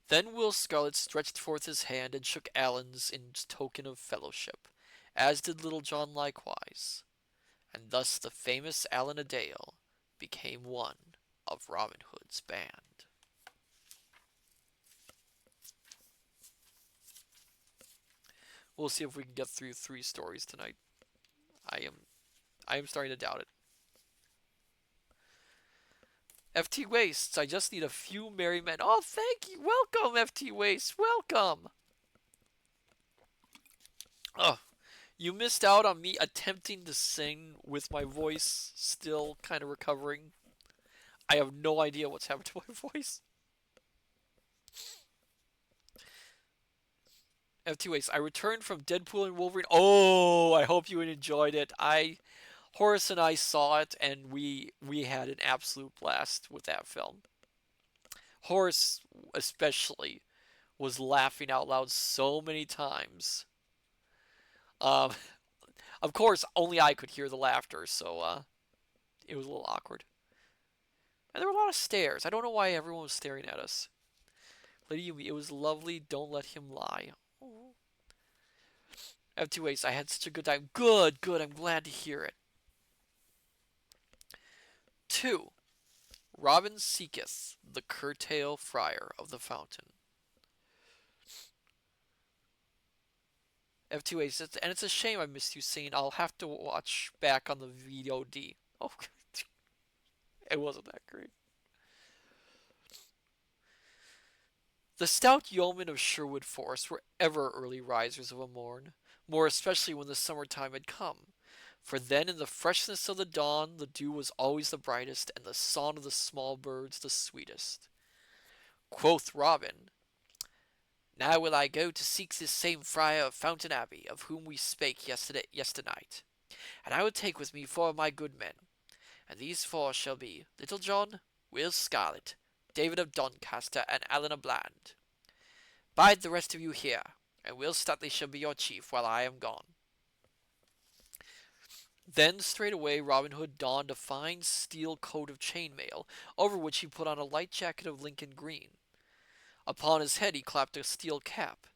Then Will Scarlet stretched forth his hand and shook Alan's in token of fellowship, as did Little John likewise, and thus the famous Alan a Dale became one of Robin Hood's band. We'll see if we can get through 3 stories tonight. I am I am starting to doubt it. FT Wastes, I just need a few merry men. Oh, thank you. Welcome, FT Wastes. Welcome. Oh, you missed out on me attempting to sing with my voice still kind of recovering. I have no idea what's happened to my voice. FT Wastes, I returned from Deadpool and Wolverine. Oh, I hope you enjoyed it. Horace and I saw it, and we had an absolute blast with that film. Horace, especially, was laughing out loud so many times. Um, of course, only I could hear the laughter, so it was a little awkward. And there were a lot of stares. I don't know why everyone was staring at us. Lady Yumi, it was lovely. Don't let him lie. Oh. I have 2 ways. I had such a good time. Good, good. I'm glad to hear it. 2. Robin seeketh the curtail friar of the fountain. F2A, and it's a shame I missed you singing. I'll have to watch back on the VOD. Oh, it wasn't that great. The stout yeomen of Sherwood Forest were ever early risers of a morn, more especially when the summer time had come. For then in the freshness of the dawn the dew was always the brightest, and the song of the small birds the sweetest. Quoth Robin, now will I go to seek this same friar of Fountain Abbey, of whom we spake yesternight, and I will take with me 4 of my good men, and these 4 shall be Little John, Will Scarlet, David of Doncaster, and Alan of Bland. Bide the rest of you here, and Will Stuteley shall be your chief while I am gone. Then straightway Robin Hood donned a fine steel coat of chainmail, over which he put on a light jacket of Lincoln green. Upon his head he clapped a steel cap,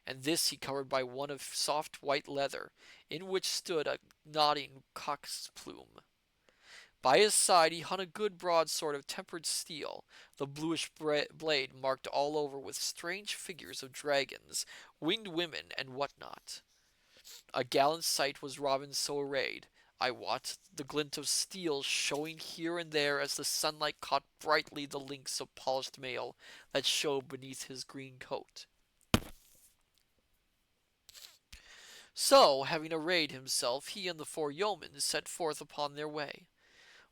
and this he covered by one of soft white leather, in which stood a nodding cock's plume. By his side he hung a good broadsword of tempered steel, the bluish blade marked all over with strange figures of dragons, winged women, and what not. A gallant sight was Robin so arrayed, I wot, the glint of steel showing here and there as the sunlight caught brightly the links of polished mail that showed beneath his green coat. So, having arrayed himself, he and the 4 yeomen set forth upon their way,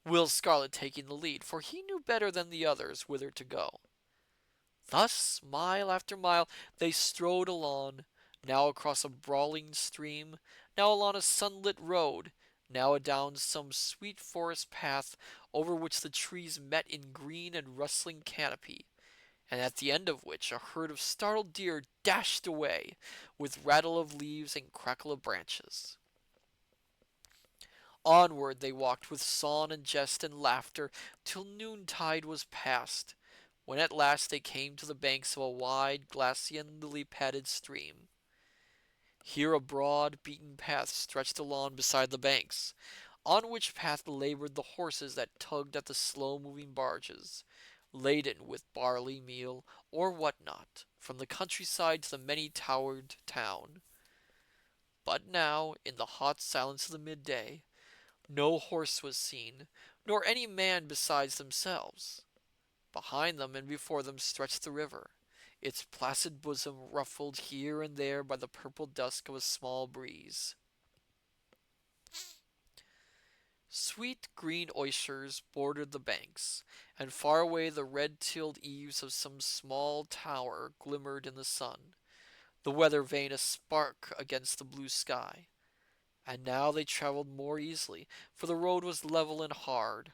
Will Scarlet taking the lead, for he knew better than the others whither to go. Thus, mile after mile, they strode along, now across a brawling stream, now along a sunlit road, now adown some sweet forest path over which the trees met in green and rustling canopy, and at the end of which a herd of startled deer dashed away with rattle of leaves and crackle of branches. Onward they walked with song and jest and laughter till noontide was past, when at last they came to the banks of a wide, glassy, and lily-padded stream. Here a broad, beaten path stretched along beside the banks, on which path labored the horses that tugged at the slow-moving barges, laden with barley meal or what not, from the countryside to the many-towered town. But now, in the hot silence of the midday, no horse was seen, nor any man besides themselves. Behind them and before them stretched the river, its placid bosom ruffled here and there by the purple dusk of a small breeze. Sweet green oysters bordered the banks, and far away the red-tilled eaves of some small tower glimmered in the sun, the weather vane a spark against the blue sky. And now they traveled more easily, for the road was level and hard.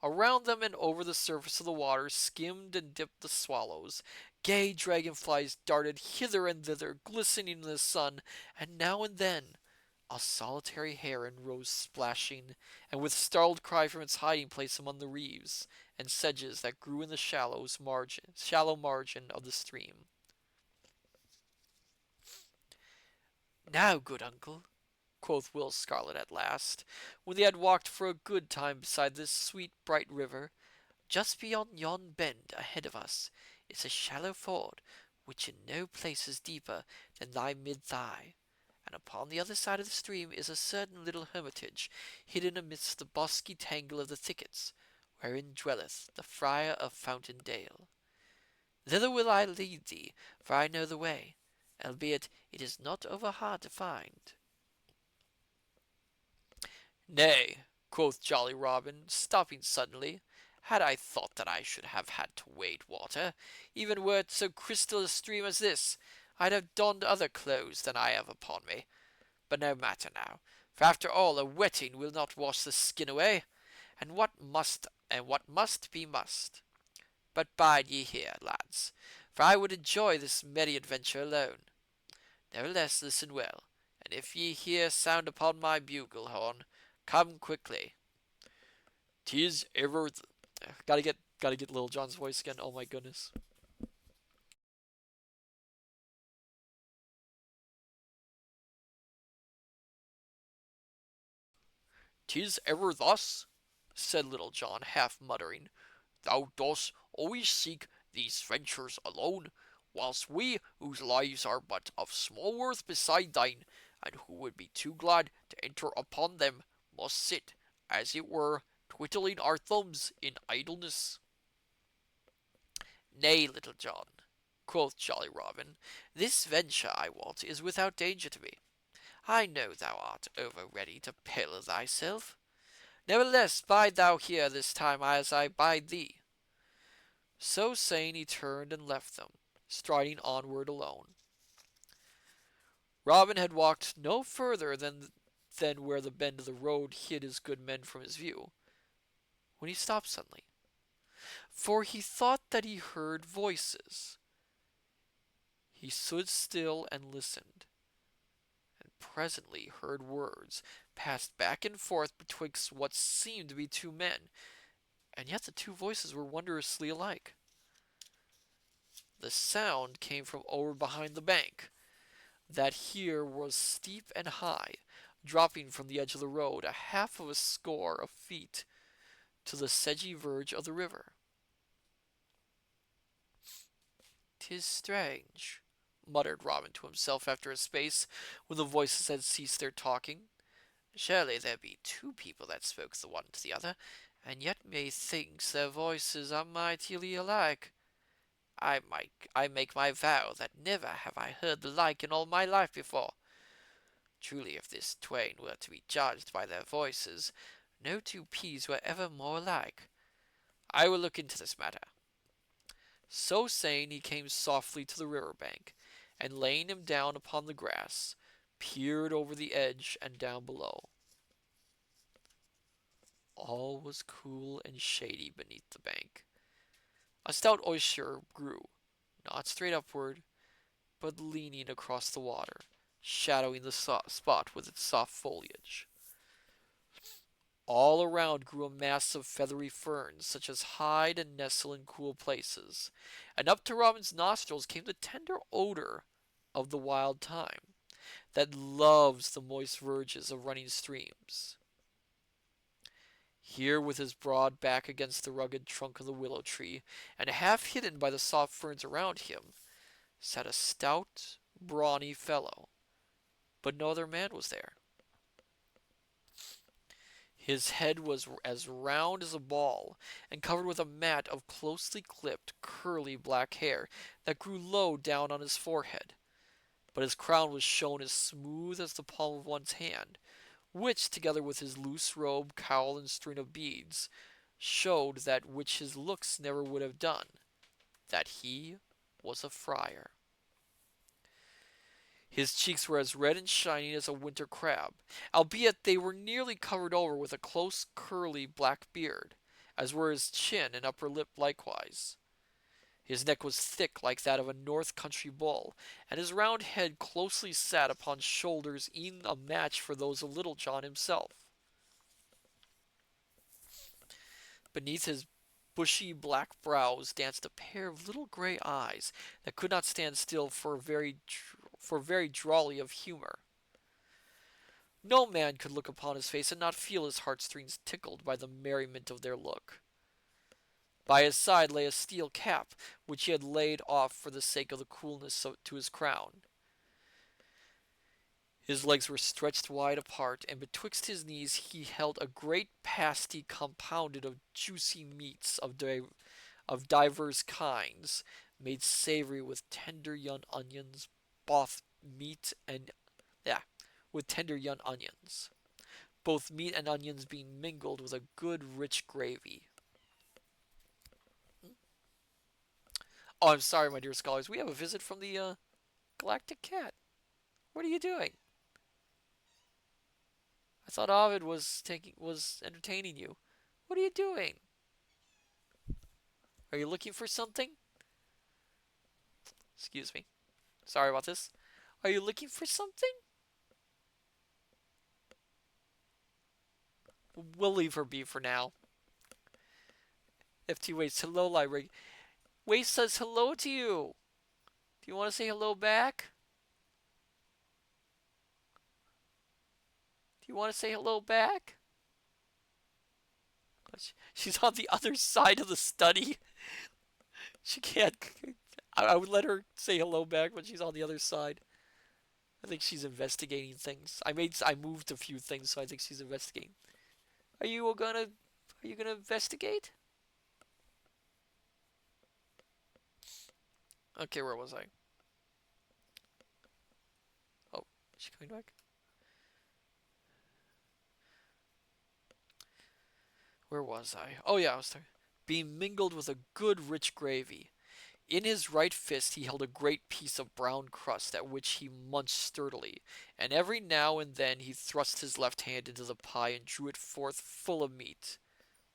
Around them and over the surface of the water skimmed and dipped the swallows. Gay dragonflies darted hither and thither, glistening in the sun, and now and then A solitary heron rose splashing, and with startled cry from its hiding place among the reeds and sedges that grew in the shallow margin of the stream. "Now, good uncle," quoth Will Scarlet at last, when they had walked for a good time beside this sweet bright river, "just beyond yon bend ahead of us is a shallow ford, which in no place is deeper than thy mid-thigh, and upon the other side of the stream is a certain little hermitage, hidden amidst the bosky tangle of the thickets, wherein dwelleth the Friar of Fountain Dale. Thither will I lead thee, for I know the way, albeit it is not over hard to find." "Nay," quoth jolly Robin, stopping suddenly, "had I thought that I should have had to wade water, even were it so crystal a stream as this, I'd have donned other clothes than I have upon me. But no matter now, for after all a wetting will not wash the skin away, and what must be must. But bide ye here, lads, for I would enjoy this merry adventure alone. Nevertheless, listen well, and if ye hear sound upon my bugle horn, come quickly. 'Tis ever gotta get Little John's voice again. Oh my goodness. "'Tis ever thus," said Little John, half muttering. "Thou dost always seek these ventures alone, whilst we, whose lives are but of small worth beside thine, and who would be too glad to enter upon them, must sit, as it were, twiddling our thumbs in idleness." "Nay, Little John," quoth jolly Robin, "this venture, I wot, is without danger to me. I know thou art over ready to peril thyself. Nevertheless, bide thou here this time as I bide thee." So saying, he turned and left them, striding onward alone. Robin had walked no further than where the bend of the road hid his good men from his view, when he stopped suddenly, for he thought that he heard voices. He stood still and listened, and presently heard words passed back and forth betwixt what seemed to be two men, and yet the two voices were wondrously alike. The sound came from over behind the bank, that here was steep and high, dropping from the edge of the road a half of a score of feet to the sedgy verge of the river. "'Tis strange," muttered Robin to himself after a space, when the voices had ceased their talking. "Surely there be two people that spoke the one to the other, and yet methinks their voices are mightily alike. I make my vow that never have I heard the like in all my life before. Truly, if this twain were to be judged by their voices, no two peas were ever more alike. I will look into this matter." So saying, he came softly to the river bank, and laying him down upon the grass, peered over the edge and down below. All was cool and shady beneath the bank. A stout osier grew, not straight upward, but leaning across the water, shadowing the spot with its soft foliage. All around grew a mass of feathery ferns, such as hide and nestle in cool places, and up to Robin's nostrils came the tender odor of the wild thyme, that loves the moist verges of running streams. Here, with his broad back against the rugged trunk of the willow tree, and half hidden by the soft ferns around him, sat a stout, brawny fellow, but no other man was there. His head was as round as a ball, and covered with a mat of closely clipped, curly black hair that grew low down on his forehead, but his crown was shown as smooth as the palm of one's hand, which, together with his loose robe, cowl, and string of beads, showed that which his looks never would have done, that he was a friar. His cheeks were as red and shining as a winter crab, albeit they were nearly covered over with a close, curly black beard, as were his chin and upper lip likewise. His neck was thick like that of a north country bull, and his round head closely sat upon shoulders e'en a match for those of Little John himself. Beneath his bushy black brows danced a pair of little gray eyes that could not stand still for very drolly of humor. No man could look upon his face and not feel his heartstrings tickled by the merriment of their look. By his side lay a steel cap, which he had laid off for the sake of the coolness to his crown. His legs were stretched wide apart, and betwixt his knees he held a great pasty compounded of juicy meats of divers kinds, made savory with tender young onions, both meat and yeah, with tender young onions, both meat and onions being mingled with a good rich gravy. Oh, I'm sorry, my dear scholars. We have a visit from the Galactic Cat. What are you doing? I thought Ovid was entertaining you. What are you doing? Are you looking for something? Excuse me. Sorry about this. Are you looking for something? We'll leave her be for now. FT waits. Hello, library. Waste says hello to you. Do you want to say hello back? Do you want to say hello back? She's on the other side of the study. She can't. I would let her say hello back, but she's on the other side. I think she's investigating things. I moved a few things, so I think she's investigating. Are you gonna investigate? Okay, where was I? Oh, is she coming back? Where was I? Oh yeah, I was there. Being mingled with a good rich gravy. In his right fist he held a great piece of brown crust at which he munched sturdily, and every now and then he thrust his left hand into the pie and drew it forth full of meat.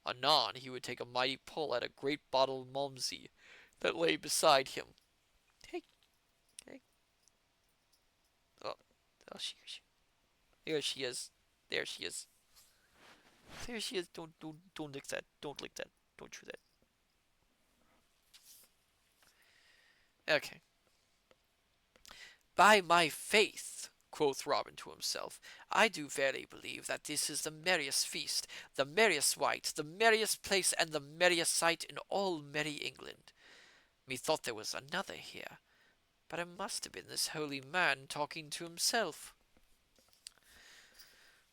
Anon he would take a mighty pull at a great bottle of Malmsey that lay beside him. Hey, hey. Oh, there she is. There she is. There she is. Don't lick that. Don't lick that. Don't chew that. Okay. By my faith, quoth Robin to himself, I do verily believe that this is the merriest feast, the merriest wight, the merriest place, and the merriest sight in all merry England. Methought there was another here, but it must have been this holy man talking to himself.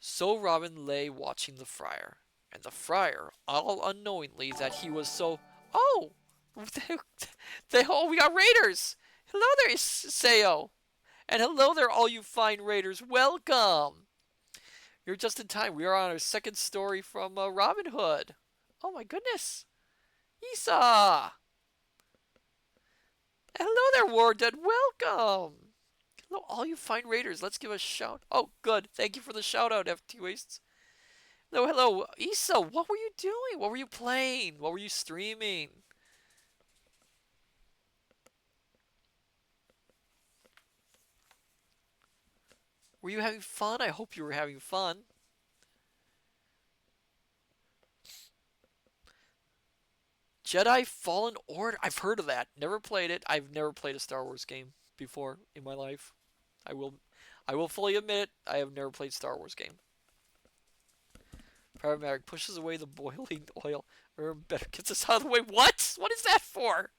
So Robin lay watching the friar, and the friar, all unknowingly that he was so. Oh, we got raiders. Hello there, Sao. And hello there, all you fine raiders. Welcome. You're just in time. We are on our second story from Robin Hood. Oh my goodness. Esau. Hello there, Warden. Welcome. Hello, all you fine raiders. Let's give a shout. Oh, good. Thank you for the shout out, FT Wastes. Hello. Esau, what were you doing? What were you playing? What were you streaming? Were you having fun? I hope you were having fun. Jedi Fallen Order. I've heard of that. Never played it. I've never played a Star Wars game before in my life. I will fully admit it. I have never played Star Wars game. Paramedic pushes away the boiling oil. Or better gets us out of the way. What? What is that for?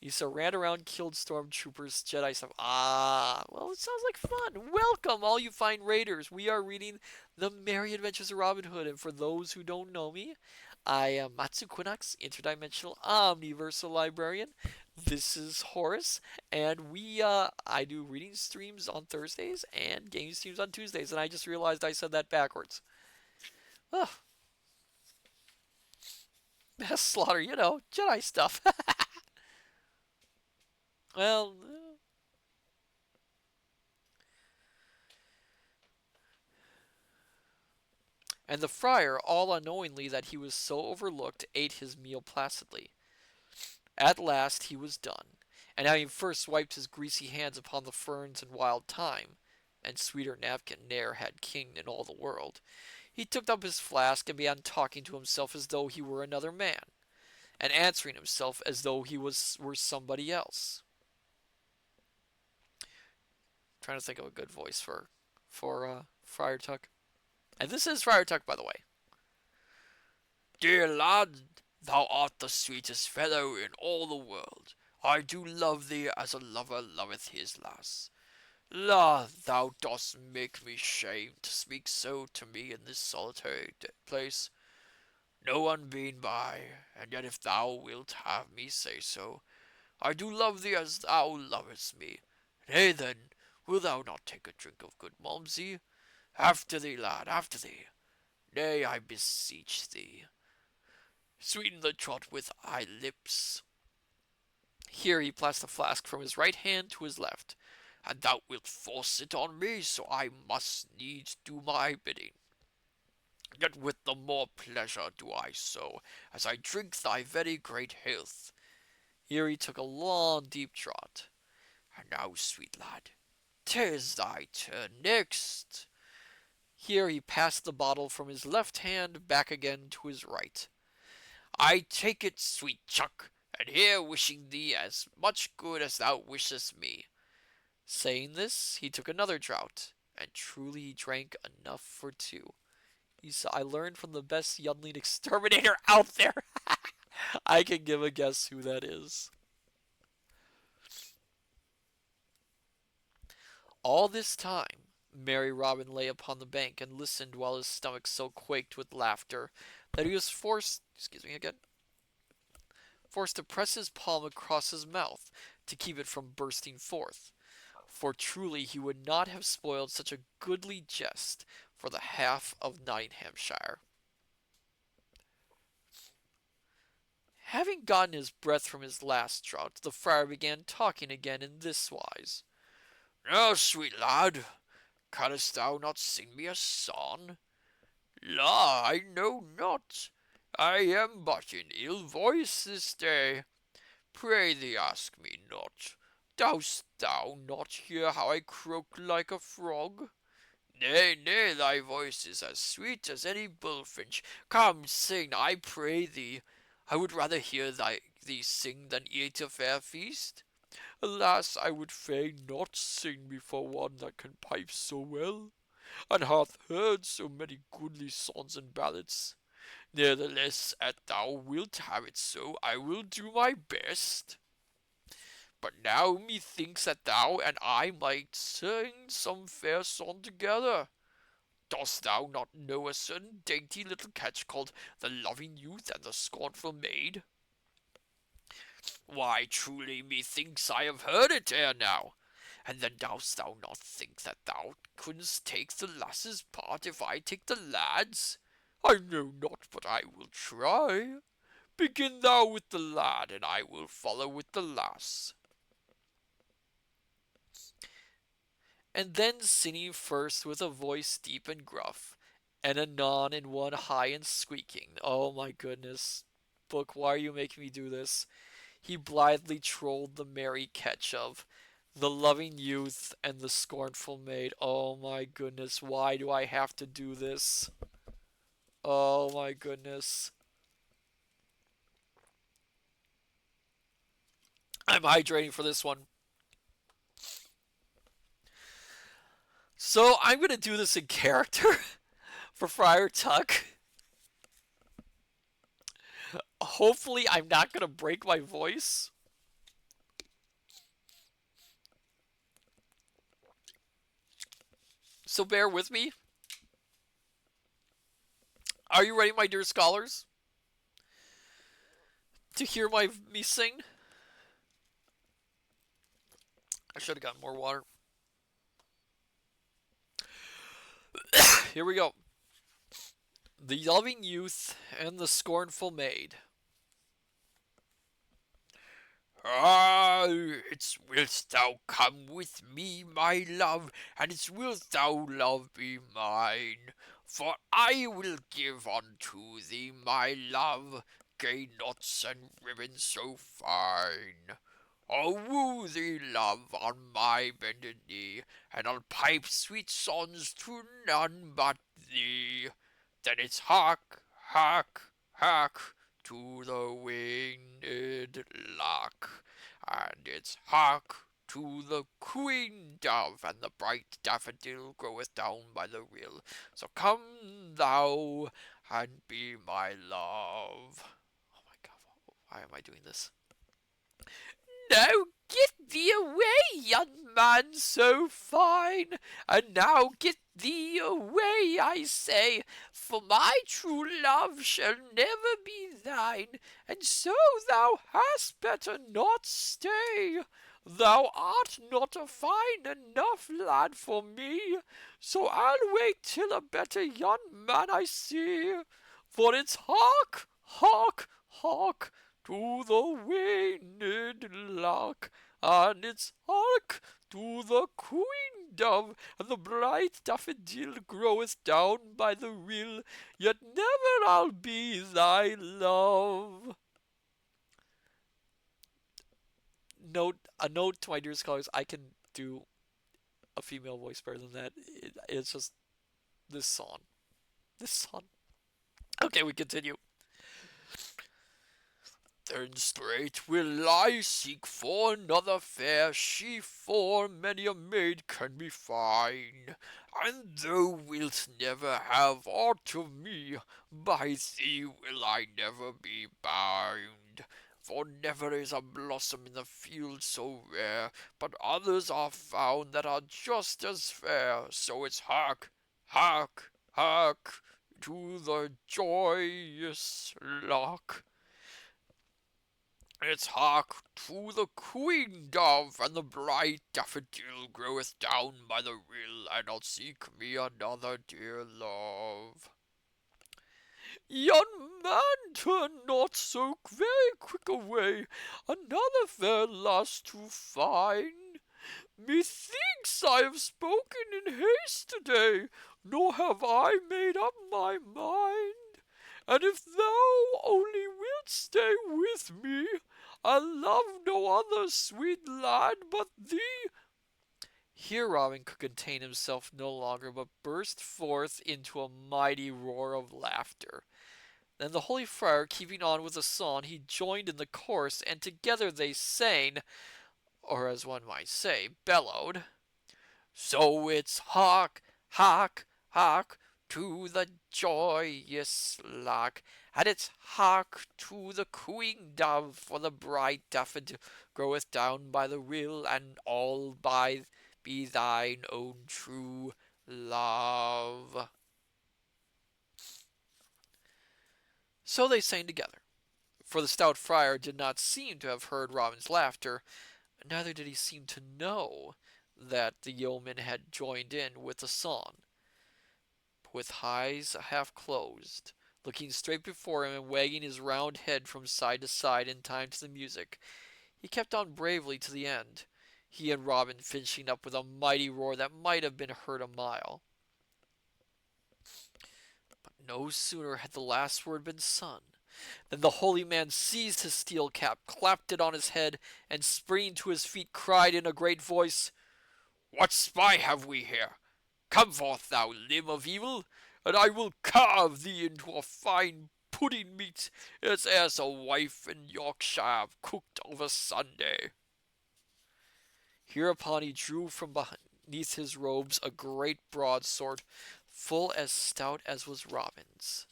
Issa ran around, killed stormtroopers, Jedi stuff. Ah, well, it sounds like fun. Welcome, all you fine raiders. We are reading The Merry Adventures of Robin Hood, and for those who don't know me, I am Matsu Quinox, interdimensional omniversal librarian. This is Horace, and I do reading streams on Thursdays and game streams on Tuesdays, and I just realized I said that backwards. Ugh. Mass slaughter, Jedi stuff. Well, and the friar, all unknowingly that he was so overlooked, ate his meal placidly. At last he was done, and having first wiped his greasy hands upon the ferns and wild thyme, and sweeter napkin ne'er had king in all the world, he took up his flask and began talking to himself as though he were another man, and answering himself as though were somebody else. I'm trying to think of a good voice for Friar Tuck. And this is Friar Tuck, by the way. Dear lad, thou art the sweetest fellow in all the world. I do love thee as a lover loveth his lass. La, thou dost make me shame to speak so to me in this solitary place, no one being by, and yet if thou wilt have me say so, I do love thee as thou lovest me. Nay then, wilt thou not take a drink of good Malmsey? After thee, lad, after thee. Nay, I beseech thee. Sweeten the draught with thy lips. Here he passed the flask from his right hand to his left. And thou wilt force it on me, so I must needs do my bidding. Yet with the more pleasure do I so, as I drink thy very great health. Here he took a long, deep draught. And now, sweet lad, 'tis thy turn next. Here he passed the bottle from his left hand back again to his right. I take it, sweet Chuck, and here wishing thee as much good as thou wishest me. Saying this, he took another draught, and truly he drank enough for two. I learned from the best youngling exterminator out there. I can give a guess who that is. All this time, merry Robin lay upon the bank and listened while his stomach so quaked with laughter that he was forced to press his palm across his mouth to keep it from bursting forth. For truly he would not have spoiled such a goodly jest for the half of Nottinghamshire. Having gotten his breath from his last draught, the friar began talking again in this wise. Now, sweet lad, canst thou not sing me a song? La, I know not. I am but in ill voice this day. Pray thee ask me not. Dost thou not hear how I croak like a frog? Nay, nay, thy voice is as sweet as any bullfinch. Come, sing, I pray thee. I would rather hear thee sing than eat a fair feast. Alas, I would fain not sing before one that can pipe so well, and hath heard so many goodly songs and ballads. Nevertheless, as thou wilt have it so, I will do my best. But now methinks that thou and I might sing some fair song together. Dost thou not know a certain dainty little catch called the loving youth and the scornful maid? Why, truly, methinks I have heard it ere now. And then dost thou not think that thou couldst take the lass's part if I take the lad's? I know not, but I will try. Begin thou with the lad, and I will follow with the lass. And then singing first with a voice deep and gruff, and anon in one high and squeaking. Oh my goodness. Book, why are you making me do this? He blithely trolled the merry catch of the loving youth and the scornful maid. Oh my goodness, why do I have to do this? Oh my goodness. I'm hydrating for this one. So I'm going to do this in character for Friar Tuck. Hopefully I'm not going to break my voice. So bear with me. Are you ready, my dear scholars, to hear me sing? I should have gotten more water. Here we go. The loving youth and the scornful maid. Ah, it's wilt thou come with me, my love, and it's wilt thou, love, be mine? For I will give unto thee, my love, gay knots and ribbons so fine. I'll woo thee, love, on my bended knee, and I'll pipe sweet songs to none but thee. Then it's hark, hark, hark to the winged lark, and it's hark to the queen dove, and the bright daffodil groweth down by the rill. So come thou and be my love. Oh my god, why am I doing this? Now get thee away, young man so fine, and now get thee away, I say, for my true love shall never be thine, and so thou hadst better not stay. Thou art not a fine enough lad for me, so I'll wait till a better young man I see. For it's hark, hark, hark, to the winged lark, and it's hark to the queen dove, and the bright daffodil groweth down by the rill, yet never I'll be thy love. A note to my dear scholars, I can do a female voice better than that. It's just this song. This song. Okay, we continue. Then straight will I seek for another fair, she for many a maid can be fine. And thou wilt never have aught of me, by thee will I never be bound. For never is a blossom in the field so rare, but others are found that are just as fair. So it's hark, hark, hark, to the joyous lark. It's hark to the queen dove, and the bright daffodil groweth down by the rill, and I'll seek me another dear love. Young man, turn not so very quick away, another fair lass to find. Methinks I have spoken in haste today, nor have I made up my mind. And if thou only wilt stay with me, I'll love no other sweet lad but thee. Here Robin could contain himself no longer, but burst forth into a mighty roar of laughter. Then the holy friar, keeping on with the song, he joined in the chorus, and together they sang, or as one might say, bellowed, so it's hark, hark, hark, to the joyous lark, and it's hark to the queen dove, for the bright daffodil groweth down by the rill, and all by be thine own true love. So they sang together, for the stout friar did not seem to have heard Robin's laughter, neither did he seem to know that the yeoman had joined in with the song. With eyes half closed, looking straight before him and wagging his round head from side to side in time to the music, he kept on bravely to the end, he and Robin finishing up with a mighty roar that might have been heard a mile. But no sooner had the last word been sung than the holy man seized his steel cap, clapped it on his head, and springing to his feet cried in a great voice, "What spy have we here? Come forth, thou limb of evil, and I will carve thee into a fine pudding meat, as a wife in Yorkshire cooked of a Sunday." Hereupon he drew from beneath his robes a great broadsword, full as stout as was Robin's.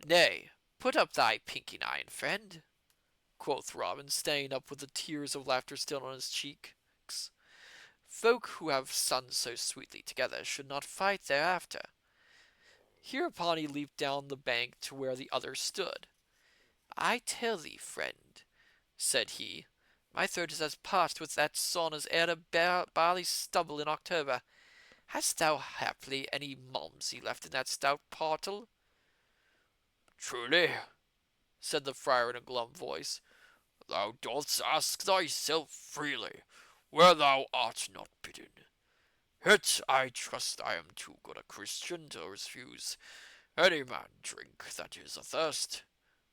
"Nay, put up thy pinking eye, friend," quoth Robin, staying up with the tears of laughter still on his cheeks. "Folk who have sung so sweetly together should not fight thereafter." Hereupon he leaped down the bank to where the others stood. "I tell thee, friend," said he, "my throat is as parched with that song as e'er a barley stubble in October. Hast thou haply any Malmsey left in that stout pottle?" "Truly," said the friar in a glum voice, "thou dost ask thyself freely, where thou art not bidden. Yet I trust I am too good a Christian to refuse any man drink that is athirst.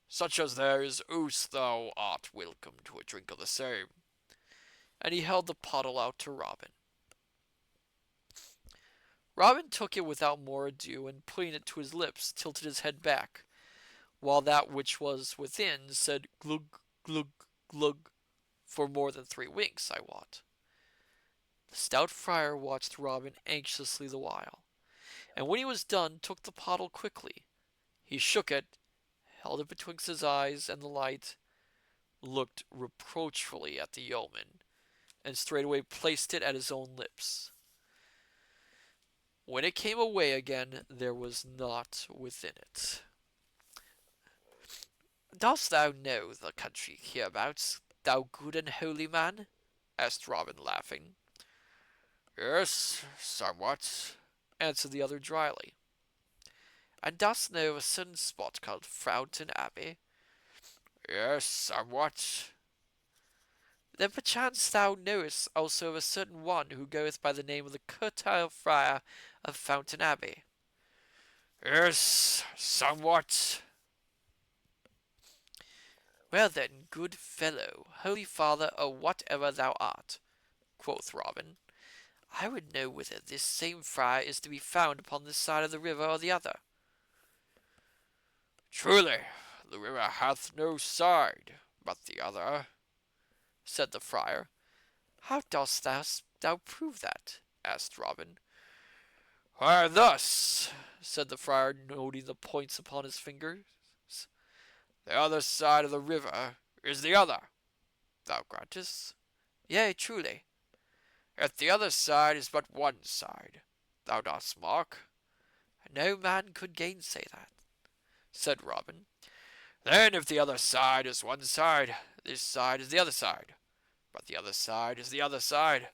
Such as there is oose thou art welcome to a drink of the same. And he held the pottle out to Robin. Robin took it without more ado, and putting it to his lips, tilted his head back, while that which was within said glug, glug, glug, for more than 3 winks, I wot. The stout friar watched Robin anxiously the while, and when he was done, took the pottle quickly. He shook it, held it betwixt his eyes and the light, looked reproachfully at the yeoman, and straightway placed it at his own lips. When it came away again, there was naught within it. Dost thou know the country hereabouts, thou good and holy man? Asked Robin, laughing. Yes, somewhat, answered the other dryly. And dost know a certain spot called Fountain Abbey? Yes, somewhat. Then perchance thou knowest also of a certain one who goeth by the name of the Curtal Friar of Fountain Abbey. Yes, somewhat. Well then, good fellow, holy father, or whatever thou art, quoth Robin, I would know whether this same friar is to be found upon this side of the river or the other. Truly, the river hath no side but the other, said the friar. How dost thou prove that? Asked Robin. Why, thus, said the friar, noting the points upon his fingers. The other side of the river is the other, thou grantest? Yea, truly. Yet the other side is but one side, thou dost mark. No man could gainsay that, said Robin. Then if the other side is one side, this side is the other side, but the other side is the other side.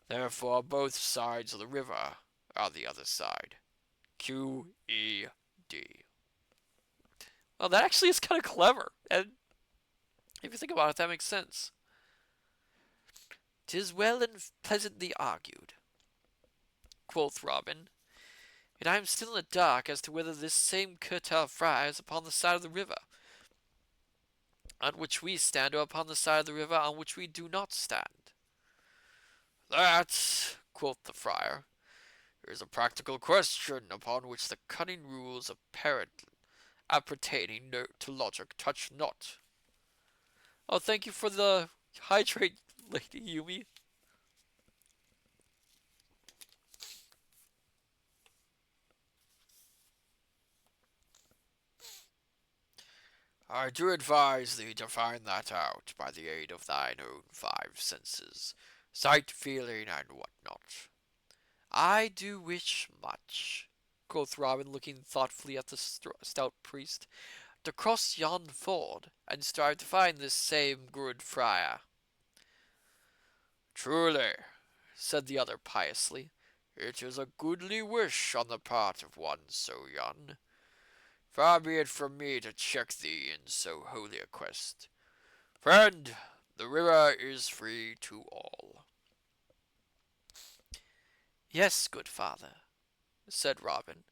Therefore both sides of the river are the other side. Q-E-D. Well, that actually is kind of clever, and if you think about it, that makes sense. 'Tis well and pleasantly argued, quoth Robin, yet I am still in the dark as to whether this same Curtal Friar is upon the side of the river on which we stand, or upon the side of the river on which we do not stand. That, quoth the friar, is a practical question upon which the cunning rules appertaining to logic touch not. Oh, thank you for the hydrate, Lady Yumi. I do advise thee to find that out by the aid of thine own 5 senses, sight, feeling, and what not. I do wish much, quoth Robin, looking thoughtfully at the stout priest, to cross yon ford, and strive to find this same good friar. Truly, said the other piously, it is a goodly wish on the part of one so young. Far be it from me to check thee in so holy a quest. Friend, the river is free to all. Yes, good father, said Robin,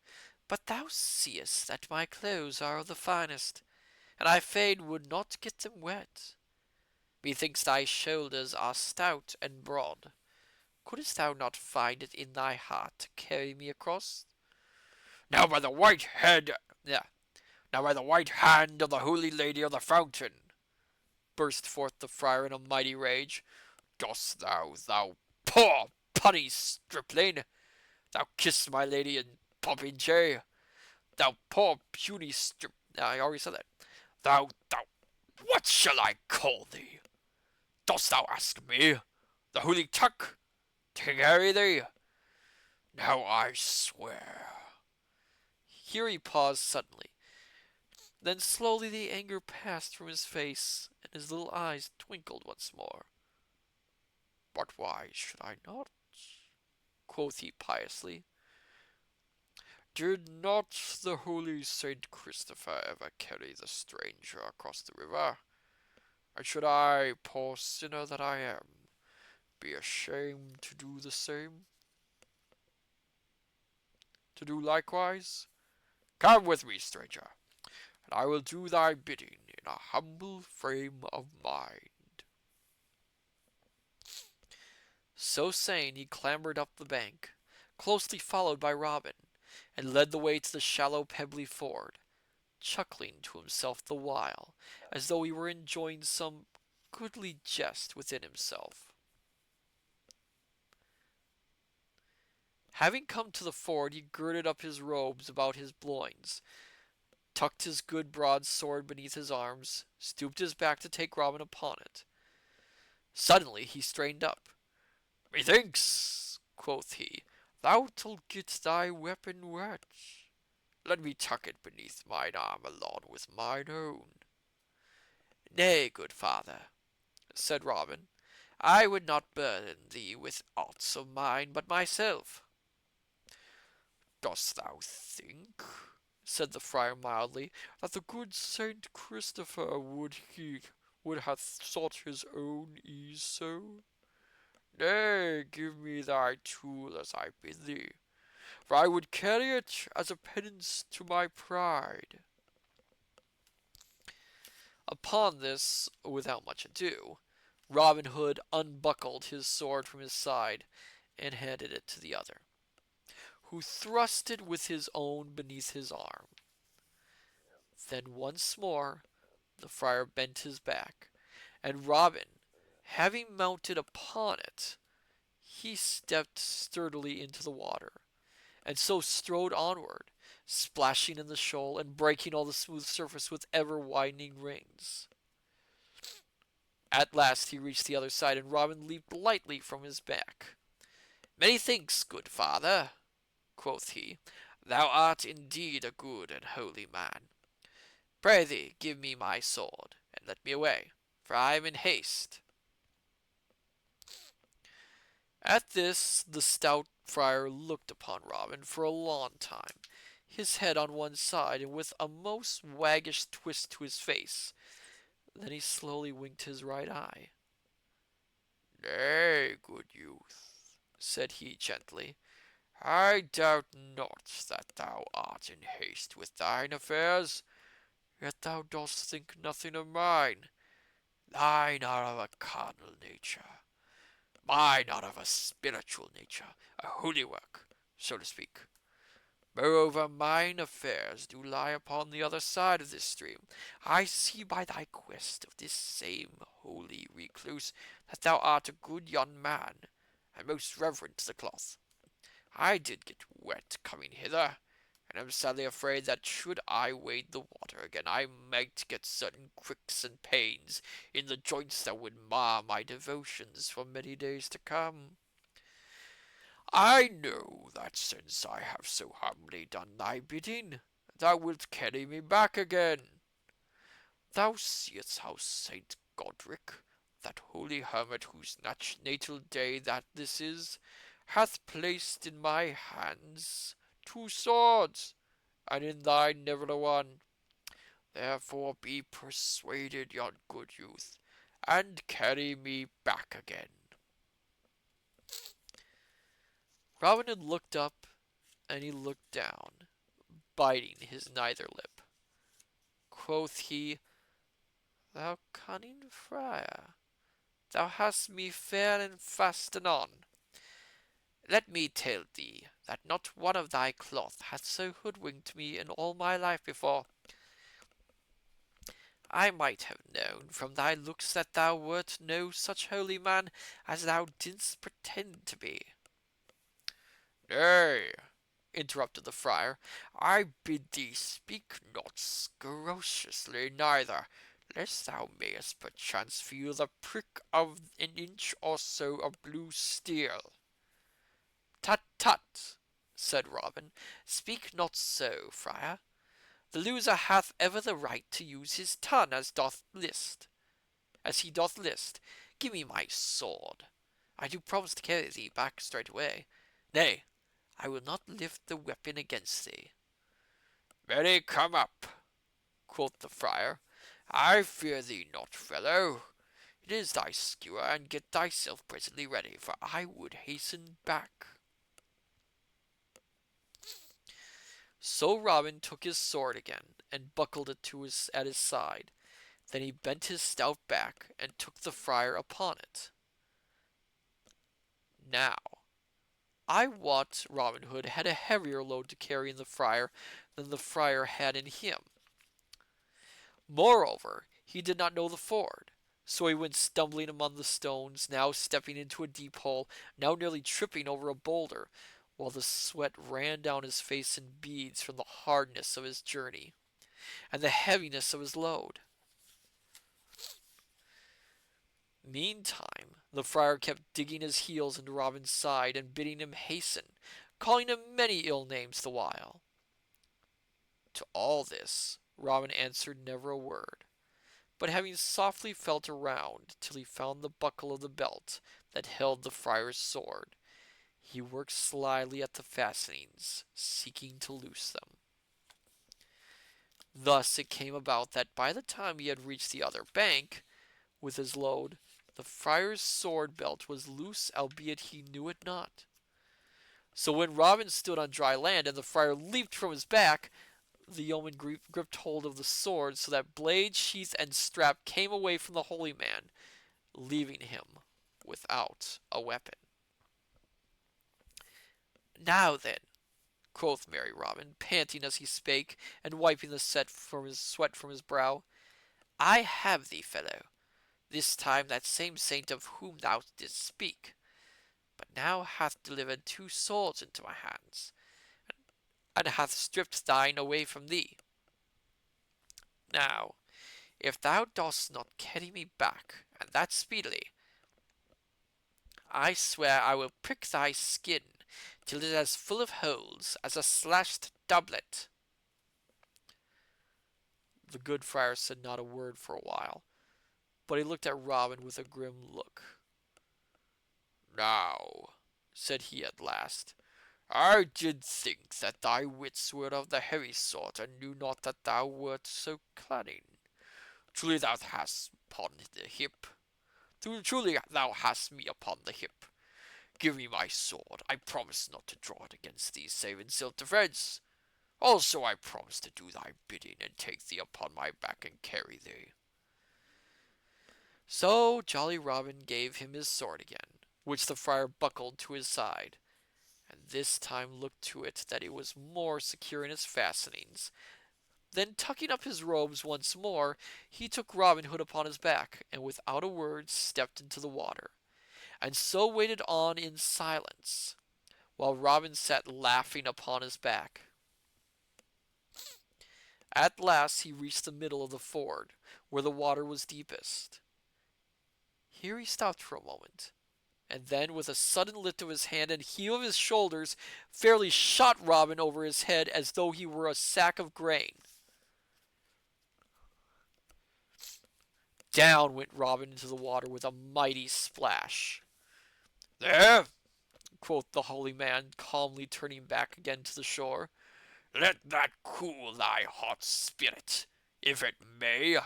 but thou seest that my clothes are of the finest, and I fain would not get them wet. Methinks thy shoulders are stout and broad. Couldst thou not find it in thy heart to carry me across? Now by the white head, now by the white hand of the Holy Lady of the Fountain, burst forth the friar in a mighty rage, dost thou poor punny stripling, thou kiss my lady in popinjay, thou poor puny I already said that. Thou, what shall I call thee? Dost thou ask me, the holy tuck, to carry thee? Now I swear. Here he paused suddenly. Then slowly the anger passed from his face, and his little eyes twinkled once more. But why should I not? Quoth he piously. Did not the holy Saint Christopher ever carry the stranger across the river? And should I, poor sinner that I am, be ashamed to do the same? to do likewise? Come with me, stranger, and I will do thy bidding in a humble frame of mind. So saying, he clambered up the bank, closely followed by Robin, and led the way to the shallow pebbly ford, chuckling to himself the while, as though he were enjoying some goodly jest within himself. Having come to the ford, he girded up his robes about his loins, tucked his good broadsword beneath his arms, stooped his back to take Robin upon it. Suddenly he strained up. "Methinks," quoth he, "thou'lt get thy weapon wet. Let me tuck it beneath mine arm along with mine own." "Nay, good father," said Robin, "I would not burden thee with aught of mine but myself." "Dost thou think," said the friar mildly, "that the good Saint Christopher would have sought his own ease so? Nay, give me thy tool as I bid thee, for I would carry it as a penance to my pride." Upon this, without much ado, Robin Hood unbuckled his sword from his side and handed it to the other, who thrust it with his own beneath his arm. Then once more the friar bent his back, and Robin, having mounted upon it, he stepped sturdily into the water, and so strode onward, splashing in the shoal and breaking all the smooth surface with ever widening rings. At last he reached the other side, and Robin leaped lightly from his back. "Many thanks, good father," quoth he. "Thou art indeed a good and holy man. Pray thee, give me my sword, and let me away, for I am in haste." At this the stout friar looked upon Robin for a long time, his head on one side, and with a most waggish twist to his face. Then he slowly winked his right eye. "Nay, good youth," said he gently, "I doubt not that thou art in haste with thine affairs, yet thou dost think nothing of mine. Thine are of a carnal nature, mine are of a spiritual nature, a holy work, so to speak. Moreover, mine affairs do lie upon the other side of this stream. I see by thy quest of this same holy recluse that thou art a good young man, and most reverent to the cloth. I did get wet coming hither, and am sadly afraid that should I wade the water again, I might get certain cricks and pains in the joints that would mar my devotions for many days to come. I know that since I have so humbly done thy bidding, thou wilt carry me back again. Thou seest how Saint Godric, that holy hermit whose natal day that this is, hath placed in my hands 2 swords, and in thine never a one. Therefore be persuaded, yon good youth, and carry me back again." Robin Hood looked up, and he looked down, biting his nether lip. Quoth he, "Thou cunning friar, thou hast me fair and fast anon. Let me tell thee that not one of thy cloth hath so hoodwinked me in all my life before. I might have known from thy looks that thou wert no such holy man as thou didst pretend to be." "Nay," interrupted the friar, "I bid thee speak not scrupulously neither, lest thou mayest perchance feel the prick of an inch or so of blue steel." "Tut, tut," said Robin, "speak not so, friar. The loser hath ever the right to use his tongue as he doth list. Give me my sword. I do promise to carry thee back straightway. Nay, I will not lift the weapon against thee." "Marry, come up," quoth the friar. "I fear thee not, fellow. It is thy skewer, and get thyself presently ready, for I would hasten back." So Robin took his sword again and buckled it at his side. Then he bent his stout back and took the friar upon it. Now, I wot Robin Hood had a heavier load to carry in the friar than the friar had in him. Moreover, he did not know the ford, so he went stumbling among the stones, now stepping into a deep hole, now nearly tripping over a boulder, while the sweat ran down his face in beads from the hardness of his journey and the heaviness of his load. Meantime, the friar kept digging his heels into Robin's side and bidding him hasten, calling him many ill names the while. To all this, Robin answered never a word, but having softly felt around till he found the buckle of the belt that held the friar's sword, he worked slyly at the fastenings, seeking to loose them. Thus it came about that by the time he had reached the other bank with his load, the friar's sword belt was loose, albeit he knew it not. So when Robin stood on dry land and the friar leaped from his back, the yeoman gripped hold of the sword so that blade, sheath, and strap came away from the holy man, leaving him without a weapon. Now then, quoth merry Robin, panting as he spake, and wiping the sweat from his brow, I have thee, fellow, this time that same saint of whom thou didst speak, but now hath delivered two swords into my hands, and hath stripped thine away from thee. Now, if thou dost not carry me back, and that speedily, I swear I will prick thy skin till it is as full of holes as a slashed doublet. The good friar said not a word for a while, but he looked at Robin with a grim look. Now, said he at last, I did think that thy wits were of the heavy sort, and knew not that thou wert so cunning. Truly thou hast upon the hip. Truly thou hast me upon the hip. Give me my sword. I promise not to draw it against thee save in self-defence. Also I promise to do thy bidding, and take thee upon my back and carry thee. So jolly Robin gave him his sword again, which the friar buckled to his side, and this time looked to it that it was more secure in its fastenings. Then tucking up his robes once more, he took Robin Hood upon his back, and without a word stepped into the water, and so waded on in silence, while Robin sat laughing upon his back. At last he reached the middle of the ford, where the water was deepest. Here he stopped for a moment, and then with a sudden lift of his hand and heave of his shoulders, fairly shot Robin over his head as though he were a sack of grain. Down went Robin into the water with a mighty splash. There, quoth the holy man, calmly turning back again to the shore, let that cool thy hot spirit, if it may.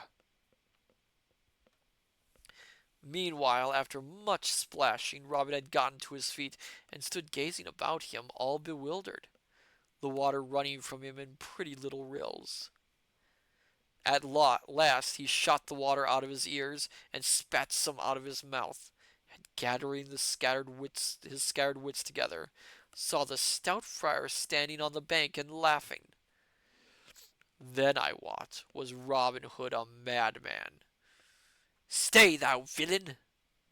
Meanwhile, after much splashing, Robin had gotten to his feet and stood gazing about him, all bewildered, the water running from him in pretty little rills. At last he shot the water out of his ears and spat some out of his mouth, and gathering his scattered wits together, saw the stout friar standing on the bank and laughing. Then I wot was Robin Hood a madman. Stay, thou villain,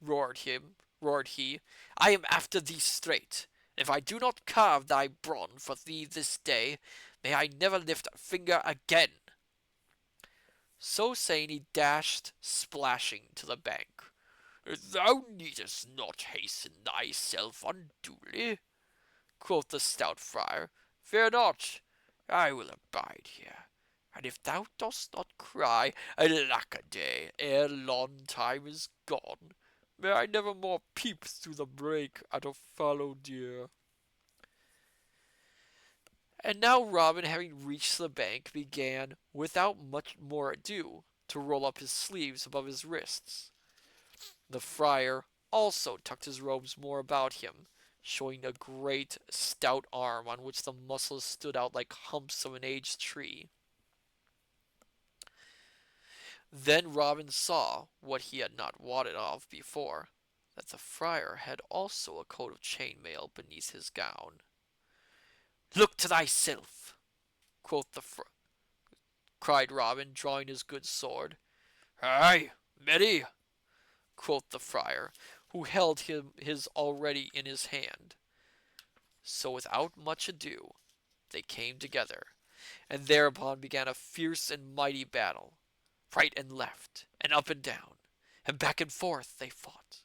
roared he, I am after thee straight, and if I do not carve thy brawn for thee this day, may I never lift a finger again. So saying, he dashed splashing to the bank. Thou needest not hasten thyself unduly, quoth the stout friar. Fear not, I will abide here, and if thou dost not cry, alack a day, ere long time is gone, may I never more peep through the break at a fallow deer. And now Robin, having reached the bank, began, without much more ado, to roll up his sleeves above his wrists. The friar also tucked his robes more about him, showing a great stout arm on which the muscles stood out like humps of an aged tree. Then Robin saw what he had not wotted of before, that the friar had also a coat of chain mail beneath his gown. "Look to thyself," quoth the cried Robin, drawing his good sword. "Aye, Betty," quoth the friar, who held his already in his hand. So without much ado they came together, and thereupon began a fierce and mighty battle. Right and left, and up and down, and back and forth they fought.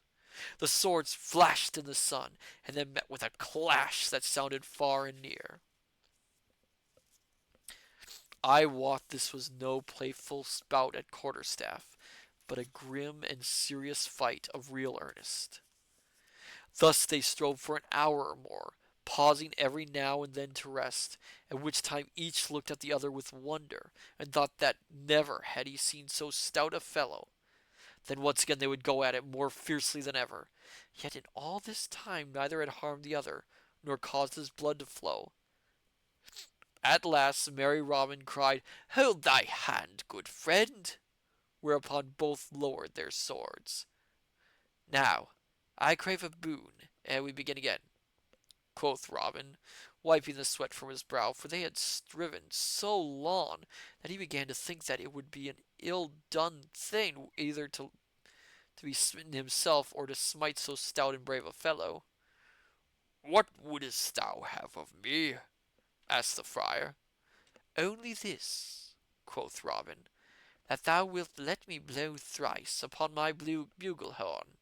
The swords flashed in the sun, and then met with a clash that sounded far and near. I wot this was no playful spout at quarterstaff, but a grim and serious fight of real earnest. Thus they strove for an hour or more, pausing every now and then to rest, at which time each looked at the other with wonder, and thought that never had he seen so stout a fellow. Then once again they would go at it more fiercely than ever. Yet in all this time neither had harmed the other, nor caused his blood to flow. At last merry Robin cried, "Hold thy hand, good friend!" whereupon both lowered their swords. "Now, I crave a boon, ere we begin again," quoth Robin, wiping the sweat from his brow, for they had striven so long that he began to think that it would be an ill done thing either to be smitten himself or to smite so stout and brave a fellow. "What wouldst thou have of me?" asked the friar. "Only this," quoth Robin, "that thou wilt let me blow thrice upon my bugle horn."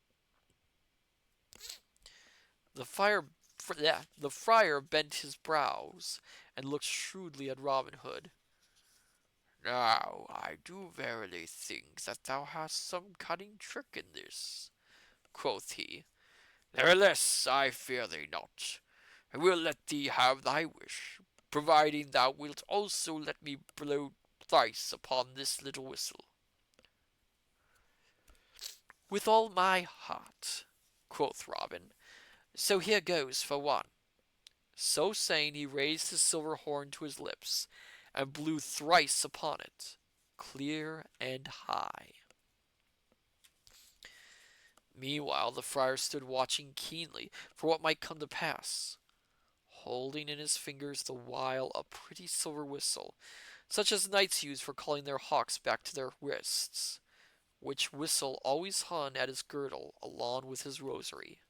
The friar bent his brows and looked shrewdly at Robin Hood. "Now I do verily think that thou hast some cunning trick in this," quoth he. "Nevertheless, I fear thee not. I will let thee have thy wish, providing thou wilt also let me blow thrice upon this little whistle." "With all my heart," quoth Robin. "So here goes for one." So saying, he raised his silver horn to his lips, and blew thrice upon it, clear and high. Meanwhile the friar stood watching keenly for what might come to pass, holding in his fingers the while a pretty silver whistle, such as knights use for calling their hawks back to their wrists, which whistle always hung at his girdle along with his rosary.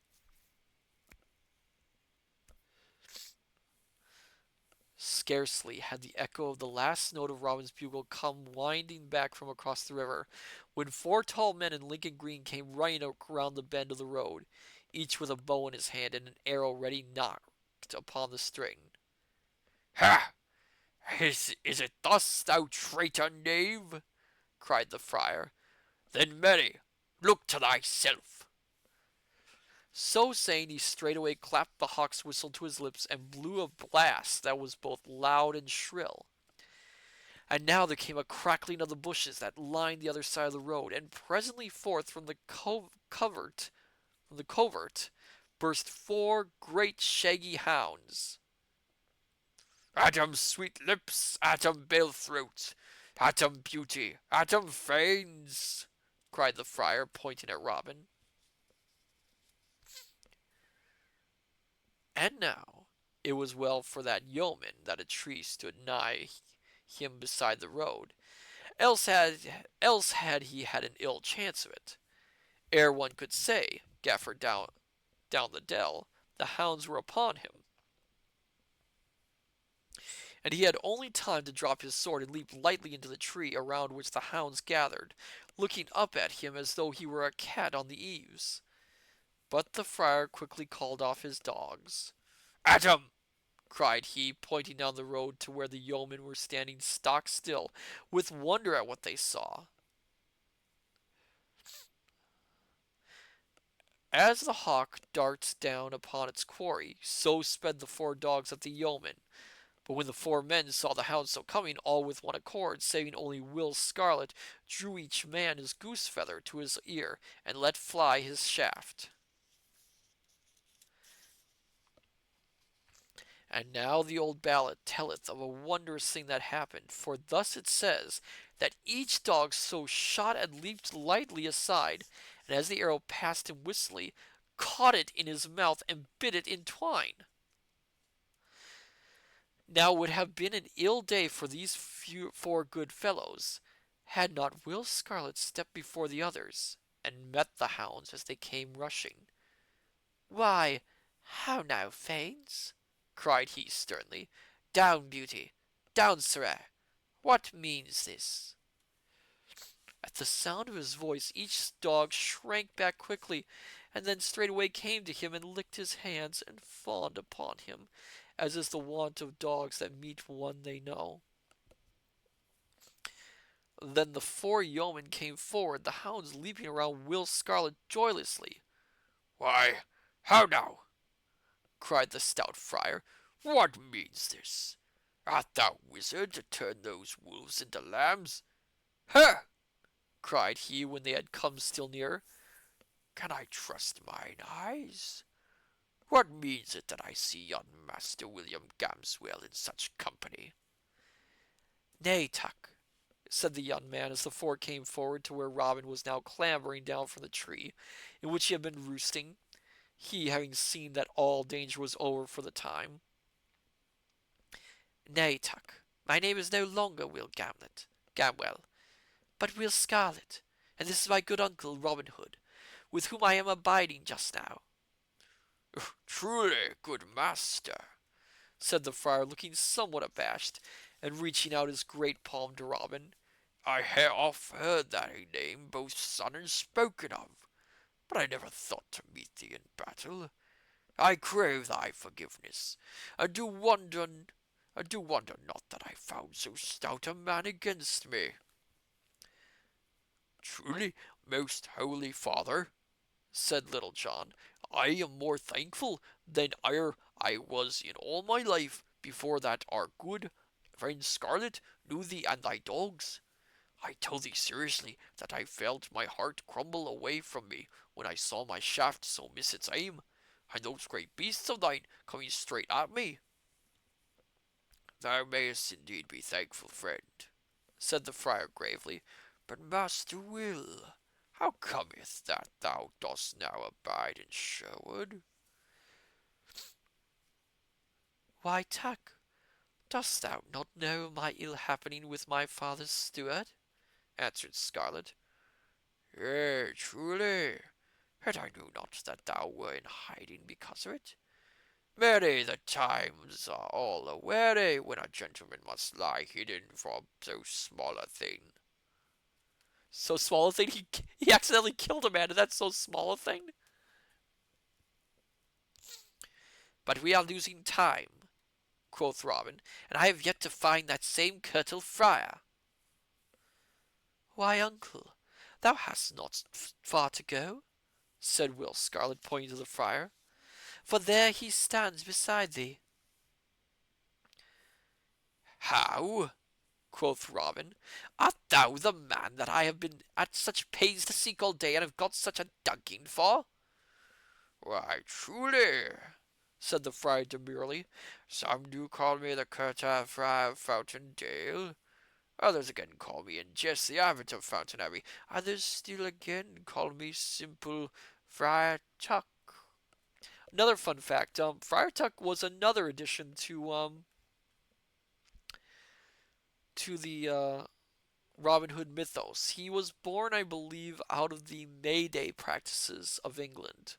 Scarcely had the echo of the last note of Robin's bugle come winding back from across the river, when four tall men in Lincoln green came running around the bend of the road, each with a bow in his hand and an arrow ready nocked upon the string. "Ha! Is it thus, thou traitor knave?" cried the friar. "Then, marry, look to thyself." So saying, he straightway clapped the hawk's whistle to his lips and blew a blast that was both loud and shrill. And now there came a crackling of the bushes that lined the other side of the road, and presently forth from the covert burst four great shaggy hounds. "Atom sweet lips, atom bell throat, atom beauty, atom fanes," cried the friar, pointing at Robin. And now it was well for that yeoman that a tree stood nigh him beside the road, else had he had an ill chance of it. Ere one could say, "Gaffer, down the dell," the hounds were upon him, and he had only time to drop his sword and leap lightly into the tree around which the hounds gathered, looking up at him as though he were a cat on the eaves. But the friar quickly called off his dogs. "Atom!" cried he, pointing down the road to where the yeomen were standing stock still, with wonder at what they saw. As the hawk darts down upon its quarry, so sped the four dogs at the yeomen. But when the four men saw the hounds so coming, all with one accord, saving only Will Scarlet, drew each man his goose feather to his ear, and let fly his shaft. And now the old ballad telleth of a wondrous thing that happened, for thus it says that each dog so shot and leaped lightly aside, and as the arrow passed him whistling, caught it in his mouth and bit it in twine. Now it would have been an ill day for these four good fellows, had not Will Scarlet stepped before the others, and met the hounds as they came rushing. "Why, how now, Fanes?" cried he sternly. "Down, Beauty! Down, Sirrah! What means this?" At the sound of his voice each dog shrank back quickly, and then straightway came to him and licked his hands and fawned upon him, as is the wont of dogs that meet one they know. Then the four yeomen came forward, the hounds leaping around Will Scarlet joyously. "Why, how now?" cried the stout friar. "What means this? Art thou wizard to turn those wolves into lambs?" "Ha!" cried he when they had come still nearer. "Can I trust mine eyes? What means it that I see yon Master William Gamswell in such company?" "Nay, Tuck," said the young man as the four came forward to where Robin was now clambering down from the tree in which he had been roosting, he having seen that all danger was over for the time. "Nay, Tuck, my name is no longer Will Gamwell, but Will Scarlet, and this is my good uncle Robin Hood, with whom I am abiding just now." "Truly, good master," said the friar, looking somewhat abashed, and reaching out his great palm to Robin. "I have oft heard thy name both sung and spoken of, but I never thought to meet thee in battle. I crave thy forgiveness, and do wonder not that I found so stout a man against me." "Truly, most holy father," said Little John, "I am more thankful than e'er I was in all my life before that our good friend Scarlet knew thee and thy dogs. I tell thee seriously that I felt my heart crumble away from me when I saw my shaft so miss its aim, and those great beasts of thine coming straight at me." "Thou mayest indeed be thankful, friend," said the friar gravely. "but Master Will, how cometh that thou dost now abide in Sherwood?" "Why, Tuck, dost thou not know my ill happening with my father's steward?" answered Scarlet. "Yea, truly, and I knew not that thou wert in hiding because of it. Many the times are all a-weary when a gentleman must lie hidden for so small a thing." "So small a thing? He accidentally killed a man, and that's so small a thing?" "But we are losing time," quoth Robin, "and I have yet to find that same Curtal Friar." "Why, uncle, thou hast not far to go," said Will Scarlet, pointing to the friar, "for there he stands beside thee." "How?" quoth Robin. "Art thou the man that I have been at such pains to seek all day, and have got such a ducking for?" "Why, truly," said the friar demurely. "some do call me the Curtal Friar of Fountain Dale. Others again call me in jest the Abbot of Fountain Abbey. Others still again call me simple Friar Tuck." Another fun fact: Friar Tuck was another addition to the Robin Hood mythos. He was born, I believe, out of the May Day practices of England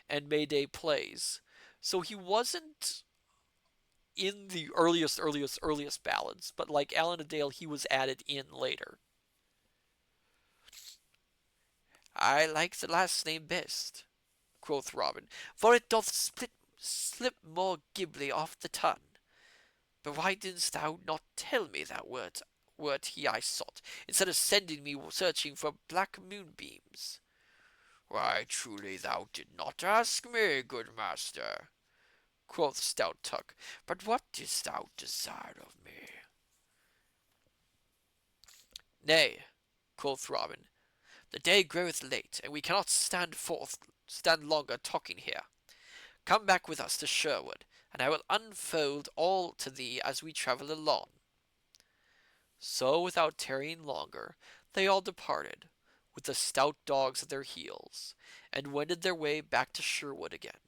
and May Day plays. So he wasn't in the earliest ballads, but like Alan a Dale, he was added in later. "I like the last name best," quoth Robin, "for it doth slip more glibly off the tongue. But why didst thou not tell me thou wert he I sought, instead of sending me searching for black moonbeams?" "Why, truly thou did not ask me, good master," quoth stout Tuck. "but what didst thou desire of me?" "Nay," quoth Robin, "the day groweth late, and we cannot stand longer talking here. Come back with us to Sherwood, and I will unfold all to thee as we travel along. So, without tarrying longer, they all departed, with the stout dogs at their heels, and wended their way back to Sherwood again.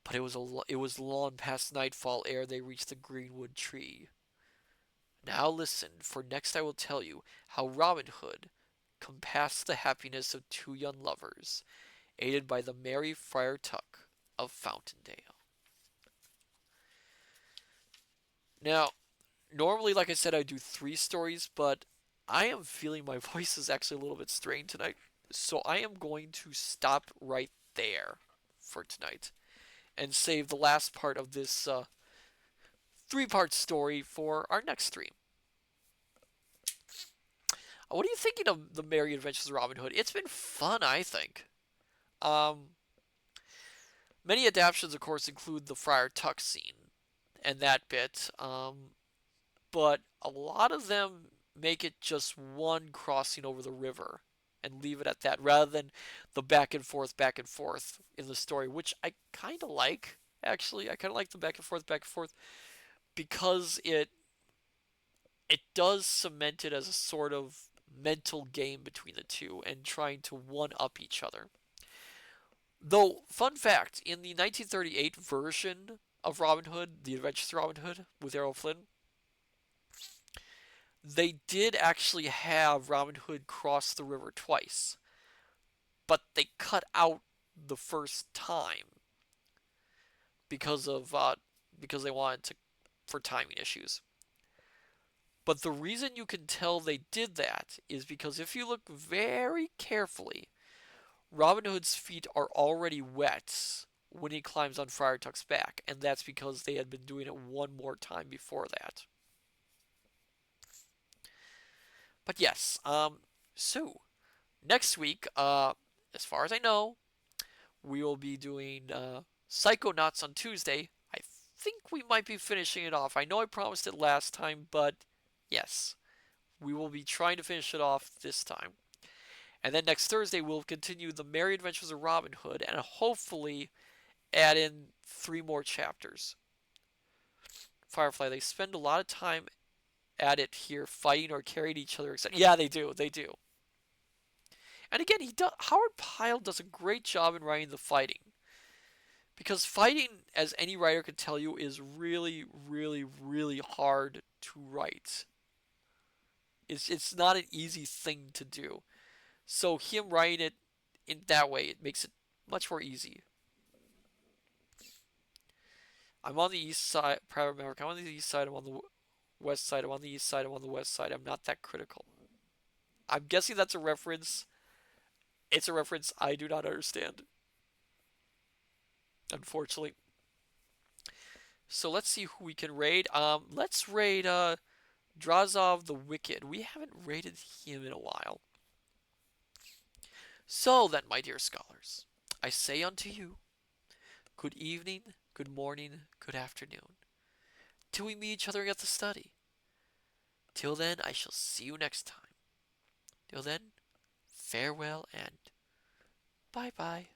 But it was long past nightfall ere they reached the greenwood tree. Now listen, for next I will tell you how Robin Hood compassed the happiness of two young lovers, aided by the merry Friar Tuck of Fountaindale. Now, normally, like I said, I do three stories, but I am feeling my voice is actually a little bit strained tonight. So I am going to stop right there for tonight and save the last part of this three-part story for our next stream. What are you thinking of the Merry Adventures of Robin Hood? It's been fun, I think. Um, Many adaptations, of course, include the Friar Tuck scene and that bit. But a lot of them make it just one crossing over the river and leave it at that rather than the back and forth in the story, which I kind of like, actually. I kind of like the back and forth because it does cement it as a sort of mental game between the two and trying to one up each other. Though, fun fact, in the 1938 version of Robin Hood, The Adventures of Robin Hood with Errol Flynn, they did actually have Robin Hood cross the river twice, but they cut out the first time because of because they wanted to for timing issues. But the reason you can tell they did that is because if you look very carefully, Robin Hood's feet are already wet when he climbs on Friar Tuck's back, and that's because they had been doing it one more time before that. But yes, so next week, as far as I know, we will be doing Psychonauts on Tuesday. I think we might be finishing it off. I know I promised it last time, but yes, we will be trying to finish it off this time. And then next Thursday, we'll continue the Merry Adventures of Robin Hood and hopefully add in three more chapters. Firefly, they spend a lot of time at it here, fighting or carrying each other. Yeah, they do. They do. And again, Howard Pyle does a great job in writing the fighting. Because fighting, as any writer could tell you, is really, really, really hard to write. It's not an easy thing to do. So him writing it in that way, it makes it much more easy. I'm on the east side, Private Maverick. I'm on the east side. I'm on the west side. I'm on the east side. I'm on the west side. I'm not that critical. I'm guessing that's a reference. It's a reference I do not understand, unfortunately. So let's see who we can raid. Let's raid Drazov the Wicked. We haven't raided him in a while. So then, my dear scholars, I say unto you, good evening, good morning, good afternoon, till we meet each other at the study. Till then, I shall see you next time. Till then, farewell and bye bye.